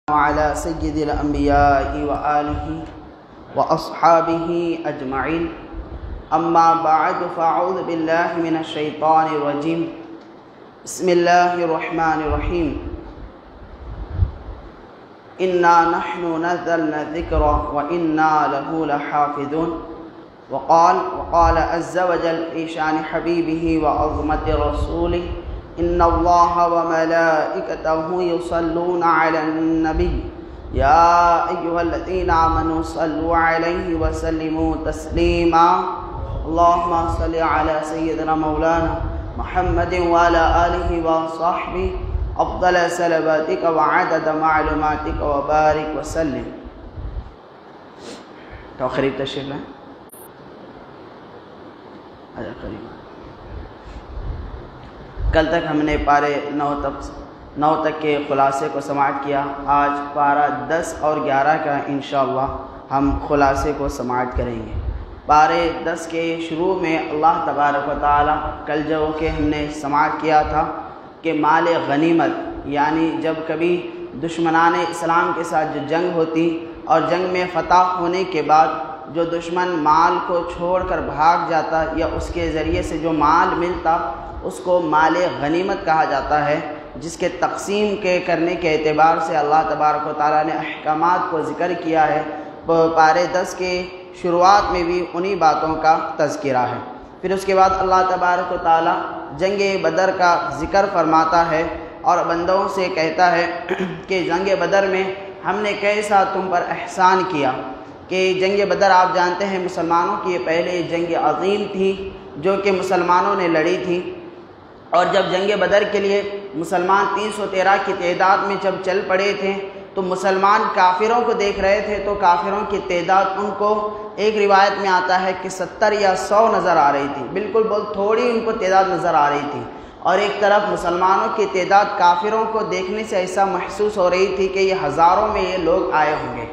وعلى سيد الأنبياء وآله وأصحابه أجمعين أما بعد فأعوذ بالله من الشيطان الرجيم بسم الله الرحمن الرحيم إنا نحن نزلنا الذكر وإنا له لحافظون وقال عز وجل في شأن حبيبه وعظمة رسوله إن الله وملائكته يصلون على النبي يا أيها الذين آمنوا صلوا عليه وسلموا تسليما اللهم صل على سيدنا مولانا محمد وعلى آله وصحبه أفضل صلواتك وعدد معلوماتك وبارك وسلم. تو قریب تشریف لائیں. قریب. کل تک ہم نے پارے 9 تک کے خلاصے کو سماعت کیا. آج پارہ 10 اور 11 کا انشاءاللہ ہم خلاصے کو سماعت کریں گے. پارے 10 کے شروع میں اللہ تبارک و تعالی کل جو کہ ہم نے سماعت کیا تھا کہ مال غنیمت، یعنی جب کبھی دشمنان اسلام کے ساتھ جو جنگ ہوتی اور جنگ میں فتح ہونے کے بعد جو دشمن مال کو چھوڑ کر بھاگ جاتا یا اس کے ذریعے سے جو مال ملتا اس کو مال غنیمت کہا جاتا ہے، جس کے تقسیم کے کرنے کے اعتبار سے اللہ تبارک و تعالیٰ نے احکامات کو ذکر کیا ہے. پارے 10 کے شروعات میں بھی انہی باتوں کا تذکرہ ہے. پھر اس کے بعد اللہ تبارک و تعالیٰ جنگ بدر کا ذکر فرماتا ہے اور بندوں سے کہتا ہے کہ جنگ بدر میں ہم نے کیسا تم پر احسان کیا. کہ جنگ بدر آپ جانتے ہیں مسلمانوں کی یہ پہلے جنگ عظیم تھی جو کہ مسلمانوں نے لڑی تھی. اور جب جنگ بدر کے لیے مسلمان 313 کی تعداد میں جب چل پڑے تھے تو مسلمان کافروں کو دیکھ رہے تھے تو کافروں کی تعداد ان کو ایک روایت میں آتا ہے کہ 70 یا 100 نظر آ رہی تھی. بالکل بہت تھوڑی ان کو تعداد نظر آ رہی تھی. اور ایک طرف مسلمانوں کی تعداد کافروں کو دیکھنے سے ایسا محسوس ہو رہی تھی کہ یہ ہزاروں میں یہ لوگ آئے ہوں گے،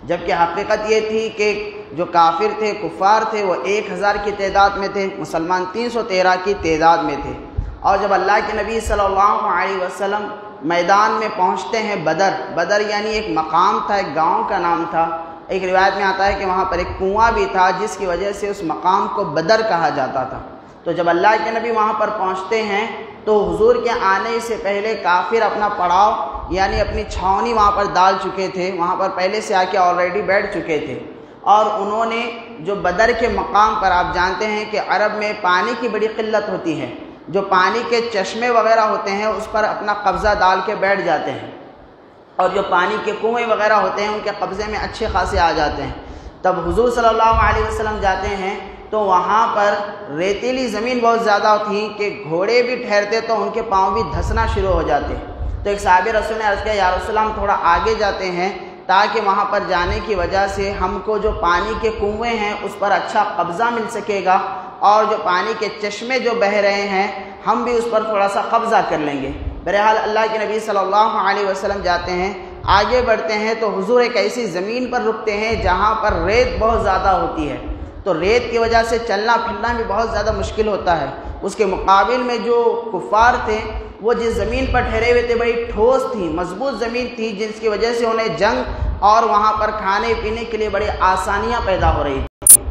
جبکہ حقیقت یہ تھی کہ جو کافر تھے، کفار تھے، وہ 1000 کی تعداد میں تھے، مسلمان 313 کی تعداد میں تھے. اور جب اللہ کے نبی صلی اللہ علیہ وسلم میدان میں پہنچتے ہیں بدر یعنی ایک مقام تھا، ایک گاؤں کا نام تھا. ایک روایت میں آتا ہے کہ وہاں پر ایک کنواں بھی تھا جس کی وجہ سے اس مقام کو بدر کہا جاتا تھا. تو جب اللہ کے نبی وہاں پر پہنچتے ہیں تو حضور کے آنے سے پہلے کافر اپنا پڑاؤ یعنی اپنی چھاونی وہاں پر ڈال چکے تھے، وہاں پر پہلے سے آ کے آلریڈی بیٹھ چکے تھے. اور انہوں نے جو بدر کے مقام پر آپ جانتے ہیں کہ عرب میں پانی کی بڑی قلت ہوتی ہے، جو پانی کے چشمے وغیرہ ہوتے ہیں اس پر اپنا قبضہ ڈال کے بیٹھ جاتے ہیں، اور جو پانی کے کنویں وغیرہ ہوتے ہیں ان کے قبضے میں اچھے خاصے آ جاتے ہیں. تب حضور صلی اللہ علیہ وسلم جاتے ہیں تو وہاں پر ریتیلی زمین بہت زیادہ تھی کہ گھوڑے بھی ٹھہرتے تو ان کے پاؤں بھی دھسنا شروع ہو جاتے. تو ایک صحابی رسول نے عرض کیا یا رسول اللہ ہم تھوڑا آگے جاتے ہیں تاکہ وہاں پر جانے کی وجہ سے ہم کو جو پانی کے کنویں ہیں اس پر اچھا قبضہ مل سکے گا، اور جو پانی کے چشمے جو بہہ رہے ہیں ہم بھی اس پر تھوڑا سا قبضہ کر لیں گے. بہرحال اللہ کے نبی صلی اللہ علیہ وسلم جاتے ہیں، آگے بڑھتے ہیں تو حضور ایک ایسی زمین پر رکتے ہیں جہاں پر ریت بہت زیادہ ہوتی ہے. تو ریت کی وجہ سے چلنا پھرنا بھی بہت زیادہ مشکل ہوتا ہے. اس کے مقابل میں جو کفار تھے وہ جس زمین پر ٹھہرے ہوئے تھے بڑی ٹھوس تھی، مضبوط زمین تھی، جس کی وجہ سے انہیں جنگ اور وہاں پر کھانے پینے کے لیے بڑی آسانیاں پیدا ہو رہی تھی.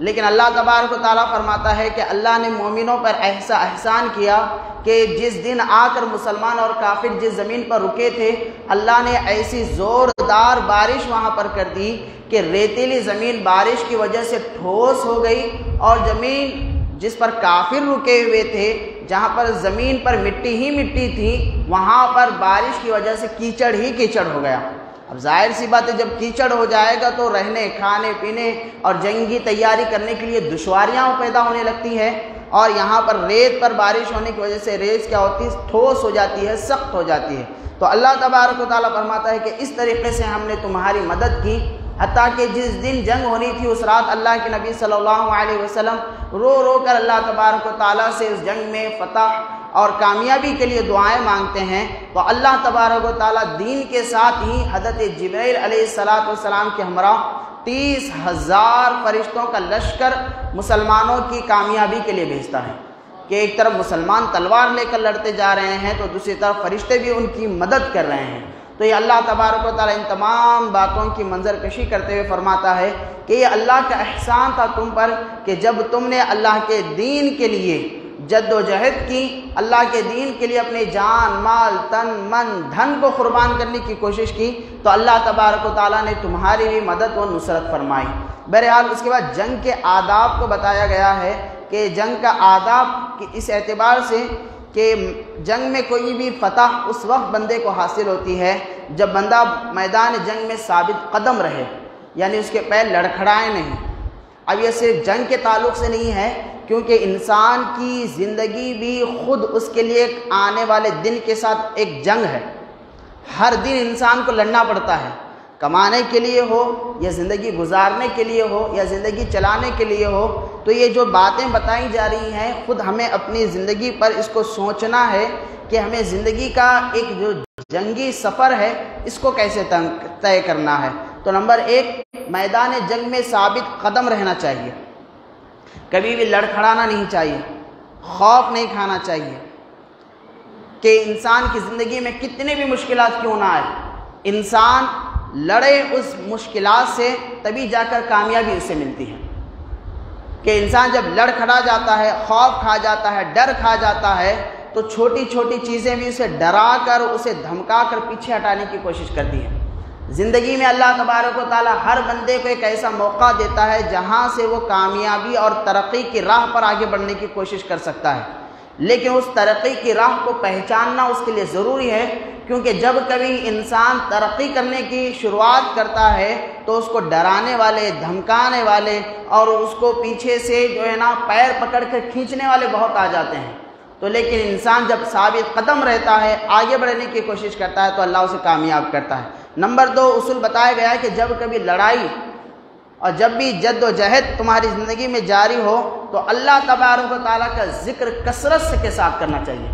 لیکن اللہ تبارک و تعالیٰ فرماتا ہے کہ اللہ نے مومنوں پر ایسا احسان کیا کہ جس دن آ کر مسلمان اور کافر جس زمین پر رکے تھے اللہ نے ایسی زوردار بارش وہاں پر کر دی کہ ریتیلی زمین بارش کی وجہ سے ٹھوس ہو گئی، اور زمین جس پر کافر رکے ہوئے تھے جہاں پر زمین پر مٹی ہی مٹی تھی وہاں پر بارش کی وجہ سے کیچڑ ہی کیچڑ ہو گیا. اب ظاہر سی بات ہے جب کیچڑ ہو جائے گا تو رہنے کھانے پینے اور جنگی تیاری کرنے کے لیے دشواریاں پیدا ہونے لگتی ہے. اور یہاں پر ریت پر بارش ہونے کی وجہ سے ریت کیا ہوتی ہے، ٹھوس ہو جاتی ہے، سخت ہو جاتی ہے. تو اللہ تبارک و تعالیٰ فرماتا ہے کہ اس طریقے سے ہم نے تمہاری مدد کی، حتیٰ کہ جس دن جنگ ہونی تھی اس رات اللہ کے نبی صلی اللہ علیہ وسلم رو رو کر اللہ تبارک و تعالیٰ سے اس جنگ میں فتح اور کامیابی کے لیے دعائیں مانگتے ہیں. تو اللہ تبارک و تعالیٰ دین کے ساتھ ہی حضرت جبرائیل علیہ السلام کے ہمراہ 30,000 فرشتوں کا لشکر مسلمانوں کی کامیابی کے لیے بھیجتا ہے. کہ ایک طرف مسلمان تلوار لے کر لڑتے جا رہے ہیں تو دوسری طرف فرشتے بھی ان کی مدد کر رہے ہیں. تو یہ اللہ تبارک و تعالیٰ ان تمام باتوں کی منظر کشی کرتے ہوئے فرماتا ہے کہ یہ اللہ کا احسان تھا تم پر کہ جب تم نے اللہ کے دین کے لیے جد و جہد کی، اللہ کے دین کے لیے اپنے جان، مال، تن، من، دھن کو قربان کرنے کی کوشش کی تو اللہ تبارک و تعالیٰ نے تمہاری بھی مدد و نصرت فرمائی۔ بہرحال اس کے بعد جنگ کے آداب کو بتایا گیا ہے کہ جنگ کا آداب اس اعتبار سے کہ جنگ میں کوئی بھی فتح اس وقت بندے کو حاصل ہوتی ہے جب بندہ میدان جنگ میں ثابت قدم رہے، یعنی اس کے پیر لڑکھڑائیں نہیں۔ اب یہ صرف جنگ کے تعلق سے نہیں ہے، کیونکہ انسان کی زندگی بھی خود اس کے لیے ایک آنے والے دن کے ساتھ ایک جنگ ہے۔ ہر دن انسان کو لڑنا پڑتا ہے، کمانے کے لیے ہو یا زندگی گزارنے کے لیے ہو یا زندگی چلانے کے لیے ہو۔ تو یہ جو باتیں بتائی جا رہی ہیں خود ہمیں اپنی زندگی پر اس کو سوچنا ہے کہ ہمیں زندگی کا ایک جو جنگی سفر ہے اس کو کیسے طے کرنا ہے۔ تو نمبر 1، میدان جنگ میں ثابت قدم رہنا چاہیے، کبھی بھی لڑکھڑانا نہیں چاہیے، خوف نہیں کھانا چاہیے کہ انسان کی زندگی میں کتنے بھی مشکلات کیوں نہ آئے، انسان لڑے اس مشکلات سے تبھی جا کر کامیابی اسے ملتی ہے۔ کہ انسان جب لڑ کھڑا جاتا ہے، خوف کھا جاتا ہے، ڈر کھا جاتا ہے تو چھوٹی چھوٹی چیزیں بھی اسے ڈرا کر اسے دھمکا کر پیچھے ہٹانے کی کوشش کرتی ہیں۔ زندگی میں اللہ تبارک و تعالیٰ ہر بندے کو ایک ایسا موقع دیتا ہے جہاں سے وہ کامیابی اور ترقی کی راہ پر آگے بڑھنے کی کوشش کر سکتا ہے، لیکن اس ترقی کی راہ کو پہچاننا اس کے لیے ضروری ہے، کیونکہ جب کبھی انسان ترقی کرنے کی شروعات کرتا ہے تو اس کو ڈرانے والے، دھمکانے والے اور اس کو پیچھے سے جو ہے نا پیر پکڑ کر کھینچنے والے بہت آ جاتے ہیں۔ تو لیکن انسان جب ثابت قدم رہتا ہے، آگے بڑھنے کی کوشش کرتا ہے تو اللہ اسے کامیاب کرتا ہے۔ نمبر 2 اصول بتایا گیا ہے کہ جب کبھی لڑائی اور جب بھی جد و جہد تمہاری زندگی میں جاری ہو تو اللہ تبارک و تعالیٰ کا ذکر کثرت کے ساتھ کرنا چاہیے۔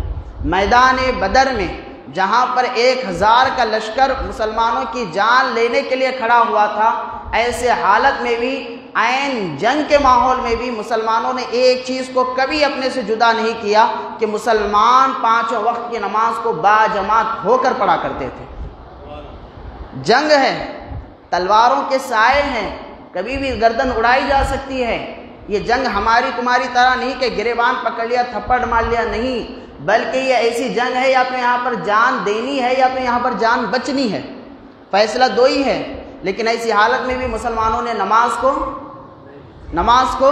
میدان بدر میں جہاں پر 1000 کا لشکر مسلمانوں کی جان لینے کے لیے کھڑا ہوا تھا، ایسے حالت میں بھی، عین جنگ کے ماحول میں بھی مسلمانوں نے ایک چیز کو کبھی اپنے سے جدا نہیں کیا کہ مسلمان 5 وقت کی نماز کو باجماعت ہو کر پڑھا کرتے تھے۔ جنگ ہے، تلواروں کے سائے ہیں، کبھی بھی گردن اڑائی جا سکتی ہے۔ یہ جنگ ہماری تمہاری طرح نہیں کہ گریبان پکڑ لیا، تھپڑ مار لیا، نہیں، بلکہ یہ ایسی جنگ ہے یا تو یہاں پر جان دینی ہے یا تو یہاں پر جان بچنی ہے، فیصلہ 2 ہی ہے۔ لیکن ایسی حالت میں بھی مسلمانوں نے نماز کو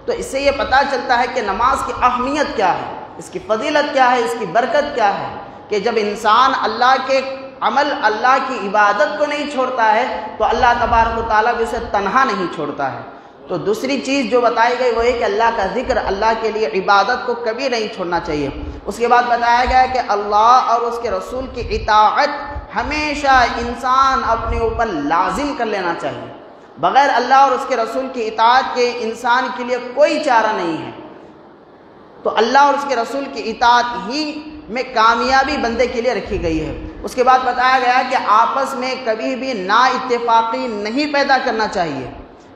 تو اس سے یہ پتہ چلتا ہے کہ نماز کی اہمیت کیا ہے، اس کی فضیلت کیا ہے، اس کی برکت کیا ہے، کہ جب انسان اللہ کے عمل، اللہ کی عبادت کو نہیں چھوڑتا ہے تو اللہ تبارک و تعالیٰ بھی اسے تنہا نہیں چھوڑتا ہے۔ تو دوسری چیز جو بتائی گئی وہ ہے کہ اللہ کا ذکر، اللہ کے لیے عبادت کو کبھی نہیں چھوڑنا چاہیے۔ اس کے بعد بتایا گیا ہے کہ اللہ اور اس کے رسول کی اطاعت ہمیشہ انسان اپنے اوپر لازم کر لینا چاہیے۔ بغیر اللہ اور اس کے رسول کی اطاعت کے انسان کے لیے کوئی چارہ نہیں ہے۔ تو اللہ اور اس کے رسول کی اطاعت ہی میں کامیابی بندے کے لیے رکھی گئی ہے۔ اس کے بعد بتایا گیا کہ آپس میں کبھی بھی نا اتفاقی نہیں پیدا کرنا چاہیے،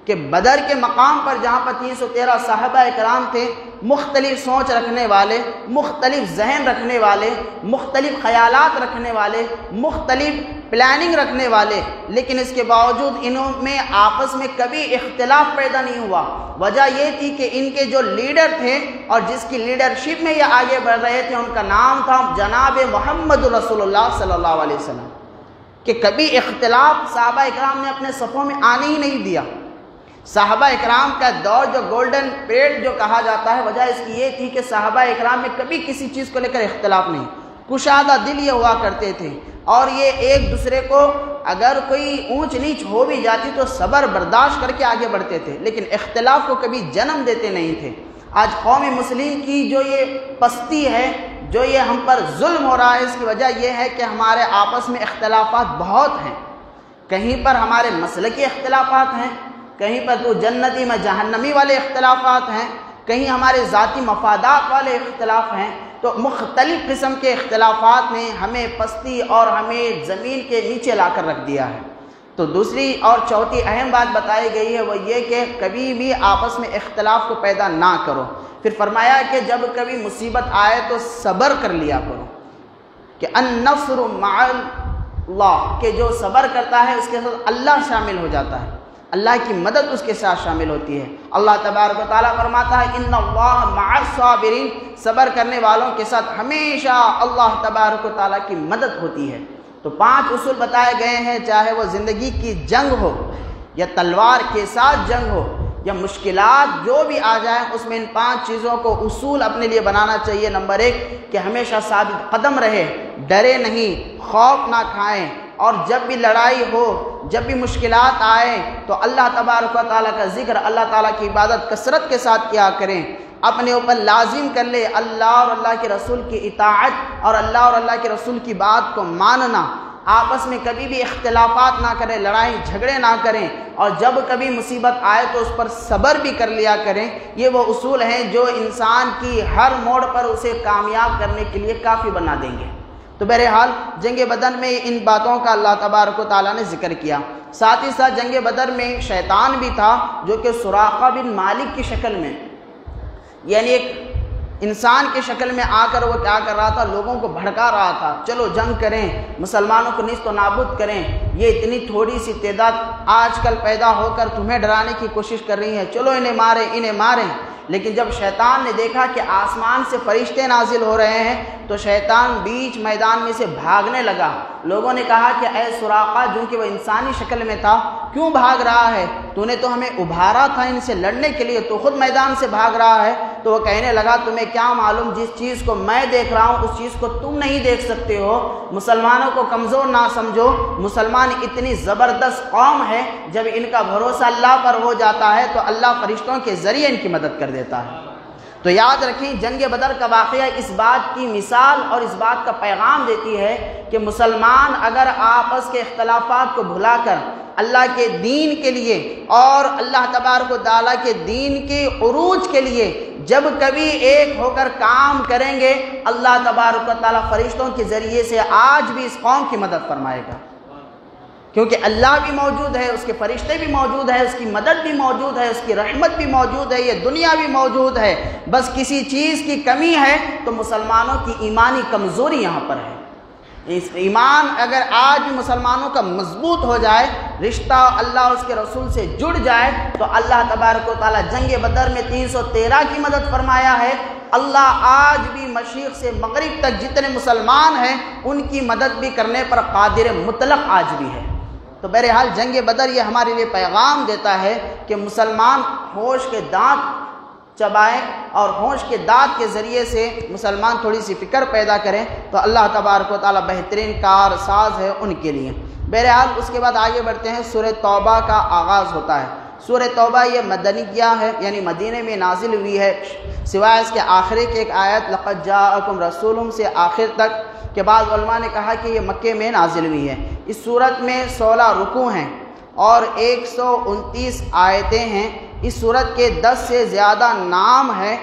کہ بدر کے مقام پر جہاں پر 313 صحابہ اکرام تھے، مختلف سوچ رکھنے والے، مختلف ذہن رکھنے والے، مختلف خیالات رکھنے والے، مختلف پلاننگ رکھنے والے، لیکن اس کے باوجود انہوں میں آپس میں کبھی اختلاف پیدا نہیں ہوا۔ وجہ یہ تھی کہ ان کے جو لیڈر تھے اور جس کی لیڈرشپ میں یہ آگے بڑھ رہے تھے، ان کا نام تھا جناب محمد رسول اللہ صلی اللہ علیہ وسلم، کہ کبھی اختلاف صحابہ اکرام نے اپنے صفوں میں آنے ہی نہیں دیا۔ صحابہ اکرام کا دور جو گولڈن پیریڈ جو کہا جاتا ہے، وجہ اس کی یہ تھی کہ صحابہ اکرام میں کبھی کسی چیز کو لے کر اختلاف نہیں، کشادہ دل یہ ہوا کرتے تھے، اور یہ ایک دوسرے کو اگر کوئی اونچ نیچ ہو بھی جاتی تو صبر برداشت کر کے آگے بڑھتے تھے، لیکن اختلاف کو کبھی جنم دیتے نہیں تھے۔ آج قوم مسلم کی جو یہ پستی ہے، جو یہ ہم پر ظلم ہو رہا ہے، اس کی وجہ یہ ہے کہ ہمارے آپس میں اختلافات بہت ہیں۔ کہیں پر ہمارے مسلکی اختلافات ہیں، کہیں پر تو جنتی میں جہنمی والے اختلافات ہیں، کہیں ہمارے ذاتی مفادات والے اختلاف ہیں۔ تو مختلف قسم کے اختلافات نے ہمیں پستی اور ہمیں زمین کے نیچے لا کر رکھ دیا ہے۔ تو دوسری اور چوتھی اہم بات بتائی گئی ہے وہ یہ کہ کبھی بھی آپس میں اختلاف کو پیدا نہ کرو۔ پھر فرمایا کہ جب کبھی مصیبت آئے تو صبر کر لیا کرو، کہ النصر مع اللہ کہ جو صبر کرتا ہے اس کے ساتھ اللہ شامل ہو جاتا ہے، اللہ کی مدد اس کے ساتھ شامل ہوتی ہے۔ اللہ تبارک و تعالیٰ فرماتا ہے ان اللہ مع الصابرین، صبر کرنے والوں کے ساتھ ہمیشہ اللہ تبارک و تعالیٰ کی مدد ہوتی ہے۔ تو 5 اصول بتائے گئے ہیں، چاہے وہ زندگی کی جنگ ہو یا تلوار کے ساتھ جنگ ہو یا مشکلات جو بھی آ جائیں، اس میں ان 5 چیزوں کو اصول اپنے لیے بنانا چاہیے۔ نمبر 1 کہ ہمیشہ ثابت قدم رہے، ڈرے نہیں، خوف نہ کھائیں، اور جب بھی لڑائی ہو، جب بھی مشکلات آئیں تو اللہ تبارک و تعالیٰ کا ذکر، اللہ تعالیٰ کی عبادت کثرت کے ساتھ کیا کریں۔ اپنے اوپر لازم کر لے اللہ اور اللہ کے رسول کی اطاعت اور اللہ اور اللہ کے رسول کی بات کو ماننا۔ آپس میں کبھی بھی اختلافات نہ کریں، لڑائی جھگڑے نہ کریں، اور جب کبھی مصیبت آئے تو اس پر صبر بھی کر لیا کریں۔ یہ وہ اصول ہیں جو انسان کی ہر موڑ پر اسے کامیاب کرنے کے لیے کافی بنا دیں گے۔ تو بہرحال جنگ بدر میں ان باتوں کا اللہ تبارک و تعالیٰ نے ذکر کیا۔ ساتھ ہی ساتھ جنگ بدر میں شیطان بھی تھا جو کہ سراقہ بن مالک کی شکل میں، یعنی ایک انسان کی شکل میں آ کر وہ کیا کر رہا تھا، لوگوں کو بھڑکا رہا تھا، چلو جنگ کریں، مسلمانوں کو نیست و نابود کریں، یہ اتنی تھوڑی سی تعداد آج کل پیدا ہو کر تمہیں ڈرانے کی کوشش کر رہی ہے، چلو انہیں ماریں۔ لیکن جب شیطان نے دیکھا کہ آسمان سے فرشتے نازل ہو رہے ہیں تو شیطان بیچ میدان میں سے بھاگنے لگا۔ لوگوں نے کہا کہ اے سراقہ، جو کہ وہ انسانی شکل میں تھا، کیوں بھاگ رہا ہے؟ تو نے تو ہمیں ابھارا تھا ان سے لڑنے کے لیے، تو خود میدان سے بھاگ رہا ہے۔ تو وہ کہنے لگا تمہیں کیا معلوم، جس چیز کو میں دیکھ رہا ہوں اس چیز کو تم نہیں دیکھ سکتے ہو۔ مسلمانوں کو کمزور نہ سمجھو، مسلمان اتنی زبردست قوم ہے، جب ان کا بھروسہ اللہ پر ہو جاتا ہے تو اللہ فرشتوں کے ذریعے ان کی مدد کر دیتا ہے۔ تو یاد رکھیں جنگ بدر کا واقعہ اس بات کی مثال اور اس بات کا پیغام دیتی ہے کہ مسلمان اگر آپس کے اختلافات کو بھلا کر اللہ کے دین کے لیے اور اللہ تبارک و تعالیٰ کے دین کے عروج کے لیے جب کبھی ایک ہو کر کام کریں گے، اللہ تبارک و تعالیٰ فرشتوں کے ذریعے سے آج بھی اس قوم کی مدد فرمائے گا، کیونکہ اللہ بھی موجود ہے، اس کے فرشتے بھی موجود ہیں، اس کی مدد بھی موجود ہے، اس کی رحمت بھی موجود ہے، یہ دنیا بھی موجود ہے۔ بس کسی چیز کی کمی ہے تو مسلمانوں کی ایمانی کمزوری یہاں پر ہے۔ اس ایمان اگر آج بھی مسلمانوں کا مضبوط ہو جائے، رشتہ اللہ اور اس کے رسول سے جڑ جائے، تو اللہ تبارک و تعالیٰ جنگ بدر میں 313 کی مدد فرمایا ہے۔ اللہ آج بھی مشرق سے مغرب تک جتنے مسلمان ہیں ان کی مدد بھی کرنے پر قادر مطلق آج بھی ہے۔ تو بہرحال جنگ بدر یہ ہمارے لیے پیغام دیتا ہے کہ مسلمان ہوش کے دانت چبائیں اور ہوش کے دانت کے ذریعے سے مسلمان تھوڑی سی فکر پیدا کریں تو اللہ تبارک و تعالیٰ بہترین کار ساز ہے ان کے لیے۔ بہرحال اس کے بعد آگے بڑھتے ہیں، سورہ توبہ کا آغاز ہوتا ہے۔ سورہ توبہ یہ مدنیہ ہے، یعنی مدینے میں نازل ہوئی ہے، سوائے اس کے آخری کی ایک آیت لقد جاءکم رسول سے آخر تک کے بعد علماء نے کہا کہ یہ مکے میں نازل ہوئی ہے۔ اس سورت میں 16 رکوع ہیں اور 129 آیتیں ہیں۔ اس سورت کے 10 سے زیادہ نام ہیں۔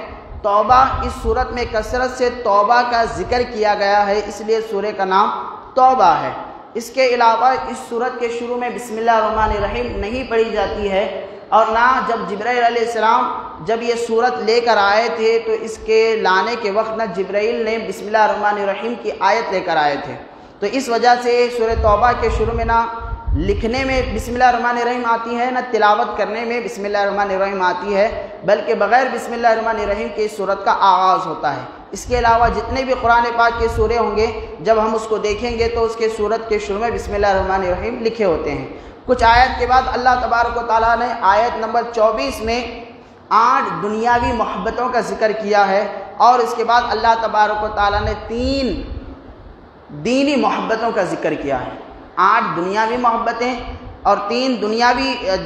توبہ اس سورت میں کثرت سے توبہ کا ذکر کیا گیا ہے، اس لیے سورہ کا نام توبہ ہے۔ اس کے علاوہ اس سورت کے شروع میں بسم اللہ الرحمن الرحیم نہیں پڑھی جاتی ہے، اور نہ جب جبرائیل علیہ السلام جب یہ سورت لے کر آئے تھے تو اس کے لانے کے وقت نہ جبرائیل نے بسم اللہ الرحمن الرحیم کی آیت لے کر آئے تھے، تو اس وجہ سے سورہ توبہ کے شروع میں نہ لکھنے میں بسم اللہ الرحمن الرحیم آتی ہے، نہ تلاوت کرنے میں بسم اللہ الرحمن الرحیم آتی ہے، بلکہ بغیر بسم اللہ الرحمن الرحیم کے اس سورت کا آغاز ہوتا ہے۔ اس کے علاوہ جتنے بھی قرآن پاک کے سورے ہوں گے جب ہم اس کو دیکھیں گے تو اس کے سورت کے شروع میں بسم اللہ الرحمن الرحیم لکھے ہوتے ہیں۔ کچھ آیت کے بعد اللہ تبارک و تعالیٰ نے آیت نمبر 24 میں 8 دنیاوی محبتوں کا ذکر کیا ہے، اور اس کے بعد اللہ تبارک و تعالیٰ نے 3 دینی محبتوں کا ذکر کیا ہے۔ 8 دنیاوی محبتیں اور 3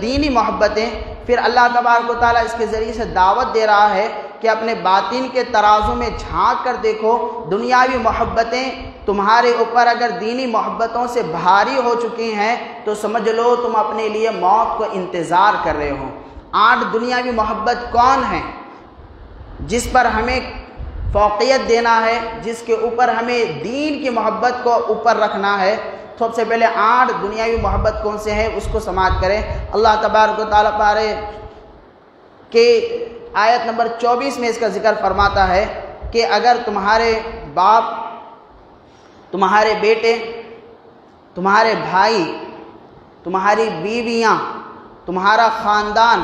دینی محبتیں۔ پھر اللہ تبارک و تعالیٰ اس کے ذریعے سے دعوت دے رہا ہے کہ اپنے باطن کے ترازو میں جھانک کر دیکھو، دنیاوی محبتیں تمہارے اوپر اگر دینی محبتوں سے بھاری ہو چکی ہیں تو سمجھ لو تم اپنے لیے موت کو انتظار کر رہے ہو۔ 8 دنیاوی محبت کون ہیں جس پر ہمیں فوقیت دینا ہے، جس کے اوپر ہمیں دین کی محبت کو اوپر رکھنا ہے؟ سب سے پہلے 8 دنیاوی محبت کون سے ہیں اس کو سماعت کریں۔ اللہ تبارک و تعالیٰ پارے کہ آیت نمبر 24 میں اس کا ذکر فرماتا ہے کہ اگر تمہارے باپ، تمہارے بیٹے، تمہارے بھائی، تمہاری بیویاں، تمہارا خاندان،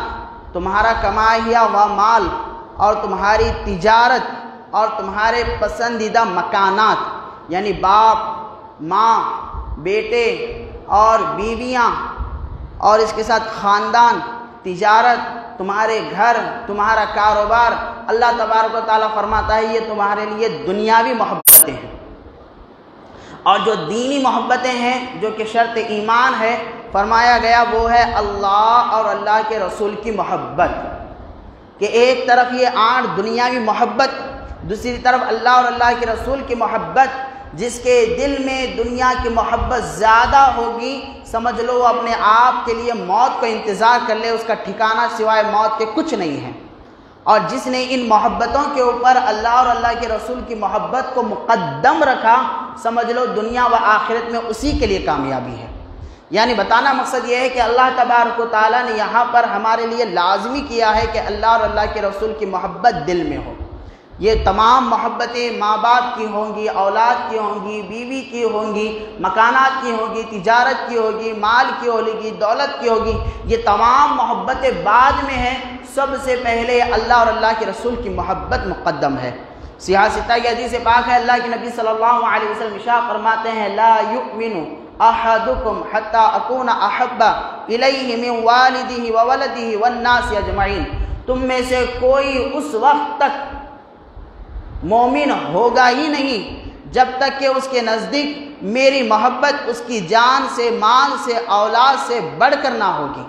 تمہارا کمایا ہوا مال اور تمہاری تجارت اور تمہارے پسندیدہ مکانات، یعنی باپ، ماں، بیٹے اور بیویاں، اور اس کے ساتھ خاندان، تجارت، تمہارے گھر، تمہارا کاروبار، اللہ تبارک و تعالیٰ فرماتا ہے یہ تمہارے لیے دنیاوی محبتیں ہیں۔ اور جو دینی محبتیں ہیں جو کہ شرط ایمان ہے، فرمایا گیا وہ ہے اللہ اور اللہ کے رسول کی محبت، کہ ایک طرف یہ آٹھ دنیاوی محبت، دوسری طرف اللہ اور اللہ کے رسول کی محبت۔ جس کے دل میں دنیا کی محبت زیادہ ہوگی، سمجھ لو وہ اپنے آپ کے لیے موت کو انتظار کر لے، اس کا ٹھکانہ سوائے موت کے کچھ نہیں ہے۔ اور جس نے ان محبتوں کے اوپر اللہ اور اللہ کے رسول کی محبت کو مقدم رکھا، سمجھ لو دنیا و آخرت میں اسی کے لیے کامیابی ہے۔ یعنی بتانا مقصد یہ ہے کہ اللہ تبارک و تعالیٰ نے یہاں پر ہمارے لیے لازمی کیا ہے کہ اللہ اور اللہ کے رسول کی محبت دل میں ہو۔ یہ تمام محبتیں ماں باپ کی ہوں گی، اولاد کی ہوں گی، بیوی کی ہوں گی، مکانات کی ہوں گی، تجارت کی ہوگی، مال کی ہوگی، دولت کی ہوگی، یہ تمام محبتیں بعد میں ہیں، سب سے پہلے اللہ اور اللہ کے رسول کی محبت مقدم ہے۔ صحیح ستہ کی حدیث پاک ہے، اللہ کے نبی صلی اللہ علیہ وسلم ارشاد فرماتے ہیں لا یؤمن احدکم حتی اکون احب الیہ من والدہ وولدہ والناس اجمعین، تم میں سے کوئی اس وقت تک مومن ہوگا ہی نہیں جب تک کہ اس کے نزدیک میری محبت اس کی جان سے، مال سے، اولاد سے بڑھ کر نہ ہوگی،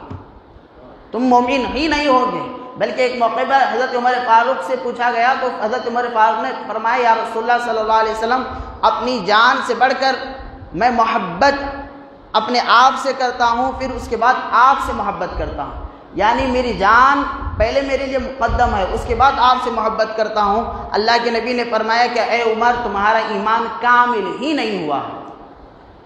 تم مومن ہی نہیں ہوگے۔ بلکہ ایک موقع پر حضرت عمر فاروق سے پوچھا گیا تو حضرت عمر فاروق نے فرمایا یا رسول اللہ صلی اللہ علیہ وسلم، اپنی جان سے بڑھ کر میں محبت اپنے آپ سے کرتا ہوں، پھر اس کے بعد آپ سے محبت کرتا ہوں، یعنی میری جان پہلے میرے لیے مقدم ہے، اس کے بعد آپ سے محبت کرتا ہوں۔ اللہ کے نبی نے فرمایا کہ اے عمر تمہارا ایمان کامل ہی نہیں ہوا ہے۔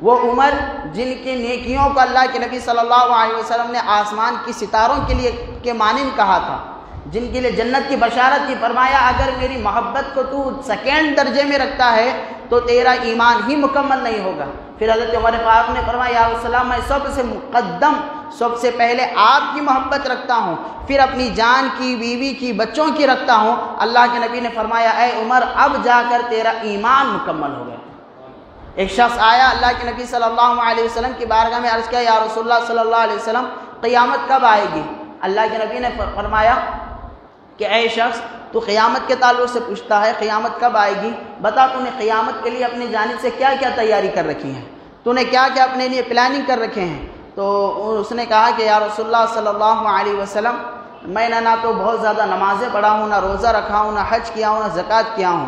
وہ عمر جن کی نیکیوں کو اللہ کے نبی صلی اللہ علیہ وسلم نے آسمان کی ستاروں کے لیے کے مانند کہا تھا، جن کے لیے جنت کی بشارت کی، فرمایا اگر میری محبت کو تو سیکنڈ درجے میں رکھتا ہے تو تیرا ایمان ہی مکمل نہیں ہوگا۔ پھر حضرت عمر فاروق نے فرمایا یا رسول اللہ میں سب سے مقدم، سب سے پہلے آپ کی محبت رکھتا ہوں، پھر اپنی جان کی، بیوی کی، بچوں کی رکھتا ہوں۔ اللہ کے نبی نے فرمایا اے عمر اب جا کر تیرا ایمان مکمل ہو گیا۔ ایک شخص آیا اللہ کے نبی صلی اللہ علیہ وسلم کی بارگاہ میں، عرض کیا یا رسول اللہ صلی اللہ علیہ وسلم قیامت کب آئے گی؟ اللہ کے نبی نے فرمایا کہ اے شخص تو قیامت کے تعلق سے پوچھتا ہے، قیامت کب آئے گی؟ بتا تو نے قیامت کے لیے اپنی جانب سے کیا کیا تیاری کر رکھی ہے، تو نے کیا کیا اپنے لیے پلاننگ کر رکھے ہیں؟ تو اس نے کہا کہ یا رسول اللہ صلی اللہ علیہ وسلم میں نہ تو بہت زیادہ نمازیں پڑھا ہوں، نہ روزہ رکھا ہوں، نہ حج کیا ہوں، نہ زکوٰۃ کیا ہوں۔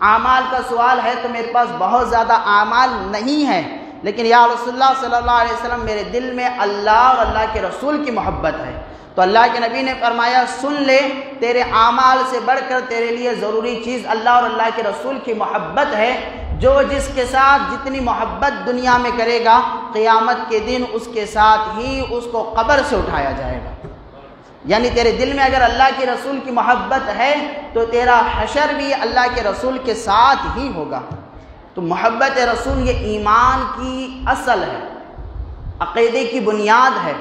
اعمال کا سوال ہے تو میرے پاس بہت زیادہ اعمال نہیں ہے، لیکن یا رسول اللہ صلی اللہ علیہ وسلم میرے دل میں اللہ اور اللہ کے رسول کی محبت ہے۔ تو اللہ کے نبی نے فرمایا سن لے، تیرے اعمال سے بڑھ کر تیرے لیے ضروری چیز اللہ اور اللہ کے رسول کی محبت ہے۔ جو جس کے ساتھ جتنی محبت دنیا میں کرے گا، قیامت کے دن اس کے ساتھ ہی اس کو قبر سے اٹھایا جائے گا۔ یعنی تیرے دل میں اگر اللہ کے رسول کی محبت ہے تو تیرا حشر بھی اللہ کے رسول کے ساتھ ہی ہوگا۔ تو محبت رسول یہ ایمان کی اصل ہے، عقیدے کی بنیاد ہے۔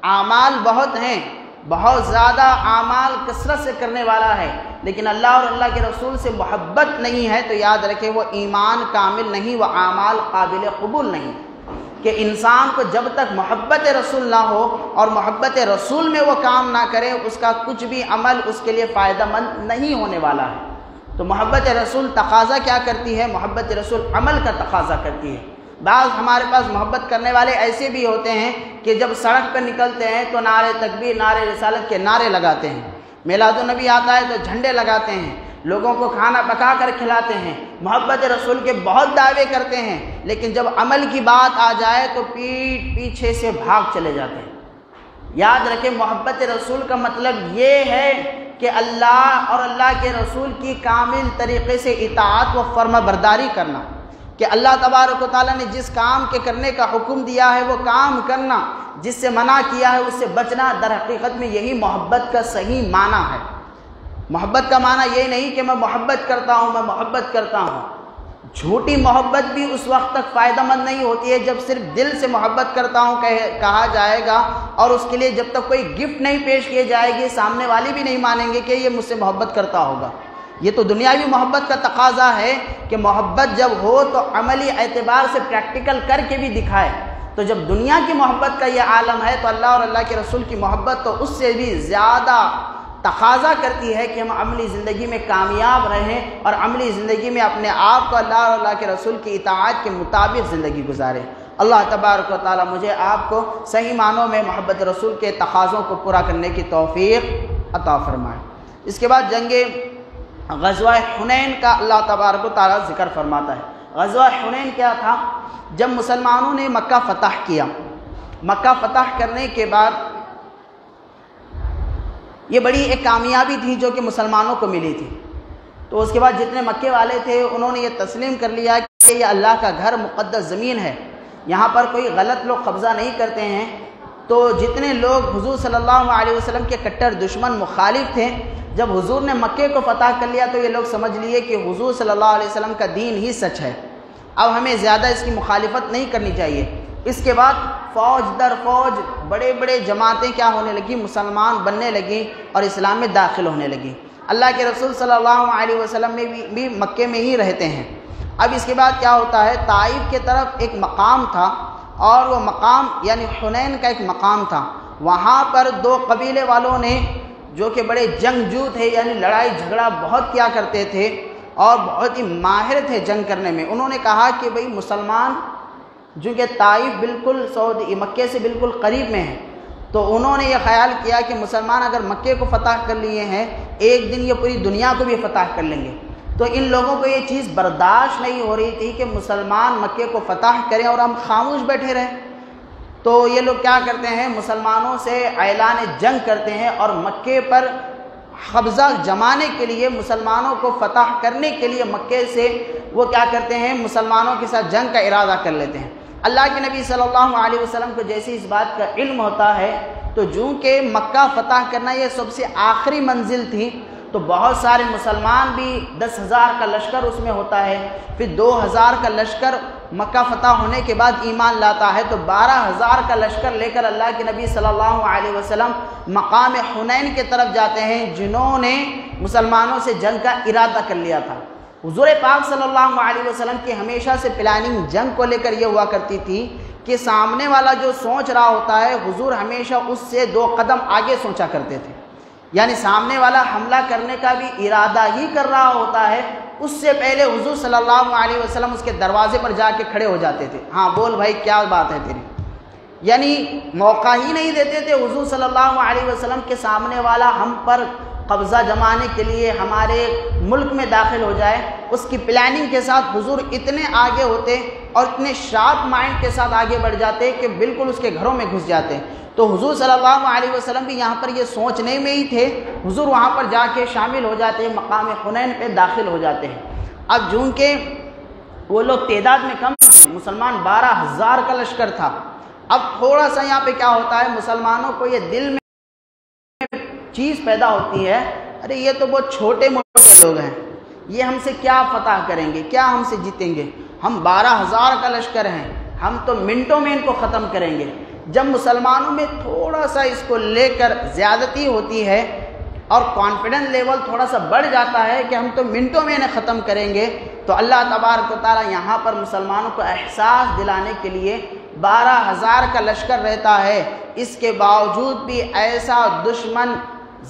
اعمال بہت ہیں، بہت زیادہ اعمال کثرت سے کرنے والا ہے، لیکن اللہ اور اللہ کے رسول سے محبت نہیں ہے تو یاد رکھے وہ ایمان کامل نہیں، وہ اعمال قابل قبول نہیں۔ کہ انسان کو جب تک محبت رسول نہ ہو اور محبت رسول میں وہ کام نہ کرے، اس کا کچھ بھی عمل اس کے لیے فائدہ مند نہیں ہونے والا ہے۔ تو محبت رسول تقاضا کیا کرتی ہے؟ محبت رسول عمل کا تقاضا کرتی ہے۔ بعض ہمارے پاس محبت کرنے والے ایسے بھی ہوتے ہیں کہ جب سڑک پر نکلتے ہیں تو نعرے تکبیر، نعرے رسالت کے نعرے لگاتے ہیں، میلاد النبی آتا ہے تو جھنڈے لگاتے ہیں، لوگوں کو کھانا پکا کر کھلاتے ہیں، محبت رسول کے بہت دعوے کرتے ہیں، لیکن جب عمل کی بات آ جائے تو پیچھے سے بھاگ چلے جاتے ہیں۔ یاد رکھیں محبت رسول کا مطلب یہ ہے کہ اللہ اور اللہ کے رسول کی کامل طریقے سے اطاعت و فرما برداری کرنا، کہ اللہ تبارک و تعالیٰ نے جس کام کے کرنے کا حکم دیا ہے وہ کام کرنا، جس سے منع کیا ہے اس سے بچنا۔ در حقیقت میں یہی محبت کا صحیح معنی ہے۔ محبت کا معنی یہ نہیں کہ میں محبت کرتا ہوں، میں محبت کرتا ہوں، جھوٹی محبت بھی اس وقت تک فائدہ مند نہیں ہوتی ہے جب صرف دل سے محبت کرتا ہوں کہا جائے گا، اور اس کے لیے جب تک کوئی گفٹ نہیں پیش کیے جائے گی سامنے والے بھی نہیں مانیں گے کہ یہ مجھ سے محبت کرتا ہوگا۔ یہ تو دنیاوی محبت کا تقاضا ہے کہ محبت جب ہو تو عملی اعتبار سے پریکٹیکل کر کے بھی دکھائے۔ تو جب دنیا کی محبت کا یہ عالم ہے تو اللہ اور اللہ کے رسول کی محبت تو اس سے بھی زیادہ تقاضا کرتی ہے کہ ہم عملی زندگی میں کامیاب رہیں اور عملی زندگی میں اپنے آپ کو اللہ اور اللہ کے رسول کی اطاعت کے مطابق زندگی گزاریں۔ اللہ تبارک و تعالی مجھے آپ کو صحیح معنوں میں محبت رسول کے تقاضوں کو پورا کرنے کی توفیق عطا فرمائے۔ اس کے بعد جنگ غزوہ حنین کا اللہ تبارک و تعالی ذکر فرماتا ہے۔ غزوہ حنین کیا تھا؟ جب مسلمانوں نے مکہ فتح کیا، مکہ فتح کرنے کے بعد یہ بڑی ایک کامیابی تھی جو کہ مسلمانوں کو ملی تھی۔ تو اس کے بعد جتنے مکے والے تھے انہوں نے یہ تسلیم کر لیا کہ یہ اللہ کا گھر مقدس زمین ہے، یہاں پر کوئی غلط لوگ قبضہ نہیں کرتے ہیں۔ تو جتنے لوگ حضور صلی اللہ علیہ وسلم کے کٹر دشمن مخالف تھے، جب حضور نے مکے کو فتح کر لیا تو یہ لوگ سمجھ لیے کہ حضور صلی اللہ علیہ وسلم کا دین ہی سچ ہے، اب ہمیں زیادہ اس کی مخالفت نہیں کرنی چاہیے۔ اس کے بعد فوج در فوج بڑے بڑے جماعتیں کیا ہونے لگی، مسلمان بننے لگیں اور اسلام میں داخل ہونے لگیں۔ اللہ کے رسول صلی اللہ علیہ وسلم میں بھی مکے میں ہی رہتے ہیں۔ اب اس کے بعد کیا ہوتا ہے، طائف کے طرف ایک مقام تھا، اور وہ مقام یعنی حنین کا ایک مقام تھا۔ وہاں پر دو قبیلے والوں نے جو کہ بڑے جنگجو تھے، یعنی لڑائی جھگڑا بہت کیا کرتے تھے اور بہت ہی ماہر تھے جنگ کرنے میں، انہوں نے کہا کہ بھئی مسلمان جو کہ طائف بالکل سعودی مکے سے بالکل قریب میں ہے، تو انہوں نے یہ خیال کیا کہ مسلمان اگر مکے کو فتح کر لیے ہیں ایک دن یہ پوری دنیا کو بھی فتح کر لیں گے۔ تو ان لوگوں کو یہ چیز برداشت نہیں ہو رہی تھی کہ مسلمان مکے کو فتح کریں اور ہم خاموش بیٹھے رہیں۔ تو یہ لوگ کیا کرتے ہیں، مسلمانوں سے اعلان جنگ کرتے ہیں اور مکے پر قبضہ جمانے کے لیے، مسلمانوں کو فتح کرنے کے لیے مکے سے وہ کیا کرتے ہیں، مسلمانوں کے ساتھ جنگ کا ارادہ کر لیتے ہیں۔ اللہ کے نبی صلی اللہ علیہ وسلم کو جیسے اس بات کا علم ہوتا ہے تو چونکہ مکہ فتح کرنا یہ سب سے آخری منزل تھی، تو بہت سارے مسلمان بھی 10,000 کا لشکر اس میں ہوتا ہے، پھر 2,000 کا لشکر مکہ فتح ہونے کے بعد ایمان لاتا ہے، تو 12,000 کا لشکر لے کر اللہ کے نبی صلی اللہ علیہ وسلم مقام حنین کے طرف جاتے ہیں، جنہوں نے مسلمانوں سے جنگ کا ارادہ کر لیا تھا۔ حضور پاک صلی اللہ علیہ وسلم کی ہمیشہ سے پلاننگ جنگ کو لے کر یہ ہوا کرتی تھی کہ سامنے والا جو سوچ رہا ہوتا ہے حضور ہمیشہ اس سے 2 قدم آگے سوچا کرتے تھے، یعنی سامنے والا حملہ کرنے کا بھی ارادہ ہی کر رہا ہوتا ہے، اس سے پہلے حضور صلی اللہ علیہ وسلم اس کے دروازے پر جا کے کھڑے ہو جاتے تھے، ہاں بول بھائی کیا بات ہے تیری، یعنی موقع ہی نہیں دیتے تھے حضور صلی اللہ علیہ وسلم کے سامنے والا ہم پر قبضہ جمانے کے لیے ہمارے ملک میں داخل ہو جائے۔ اس کی پلاننگ کے ساتھ حضور اتنے آگے ہوتے اور اتنے شارپ مائنڈ کے ساتھ آگے بڑھ جاتے کہ بالکل اس کے گھروں میں گھس جاتے۔ تو حضور صلی اللہ علیہ وسلم بھی یہاں پر یہ سوچنے میں ہی تھے، حضور وہاں پر جا کے شامل ہو جاتے ہیں، مقام حنین پہ داخل ہو جاتے ہیں۔ اب چونکہ وہ لوگ تعداد میں کم تھے، مسلمان 12,000 کا لشکر تھا، اب تھوڑا سا یہاں پہ کیا ہوتا ہے، مسلمانوں کو یہ دل میں چیز پیدا ہوتی ہے، ارے یہ تو بہت چھوٹے موٹے لوگ ہیں، یہ ہم سے کیا فتح کریں گے، کیا ہم سے جیتیں گے، ہم 12,000 کا لشکر ہیں، ہم تو منٹوں میں ان کو ختم کریں گے۔ جب مسلمانوں میں تھوڑا سا اس کو لے کر زیادتی ہوتی ہے اور کانفیڈنس لیول تھوڑا سا بڑھ جاتا ہے کہ ہم تو منٹوں میں انہیں ختم کریں گے، تو اللہ تبارک و تعالیٰ یہاں پر مسلمانوں کو احساس دلانے کے لیے 12,000 کا لشکر رہتا ہے، اس کے باوجود بھی ایسا دشمن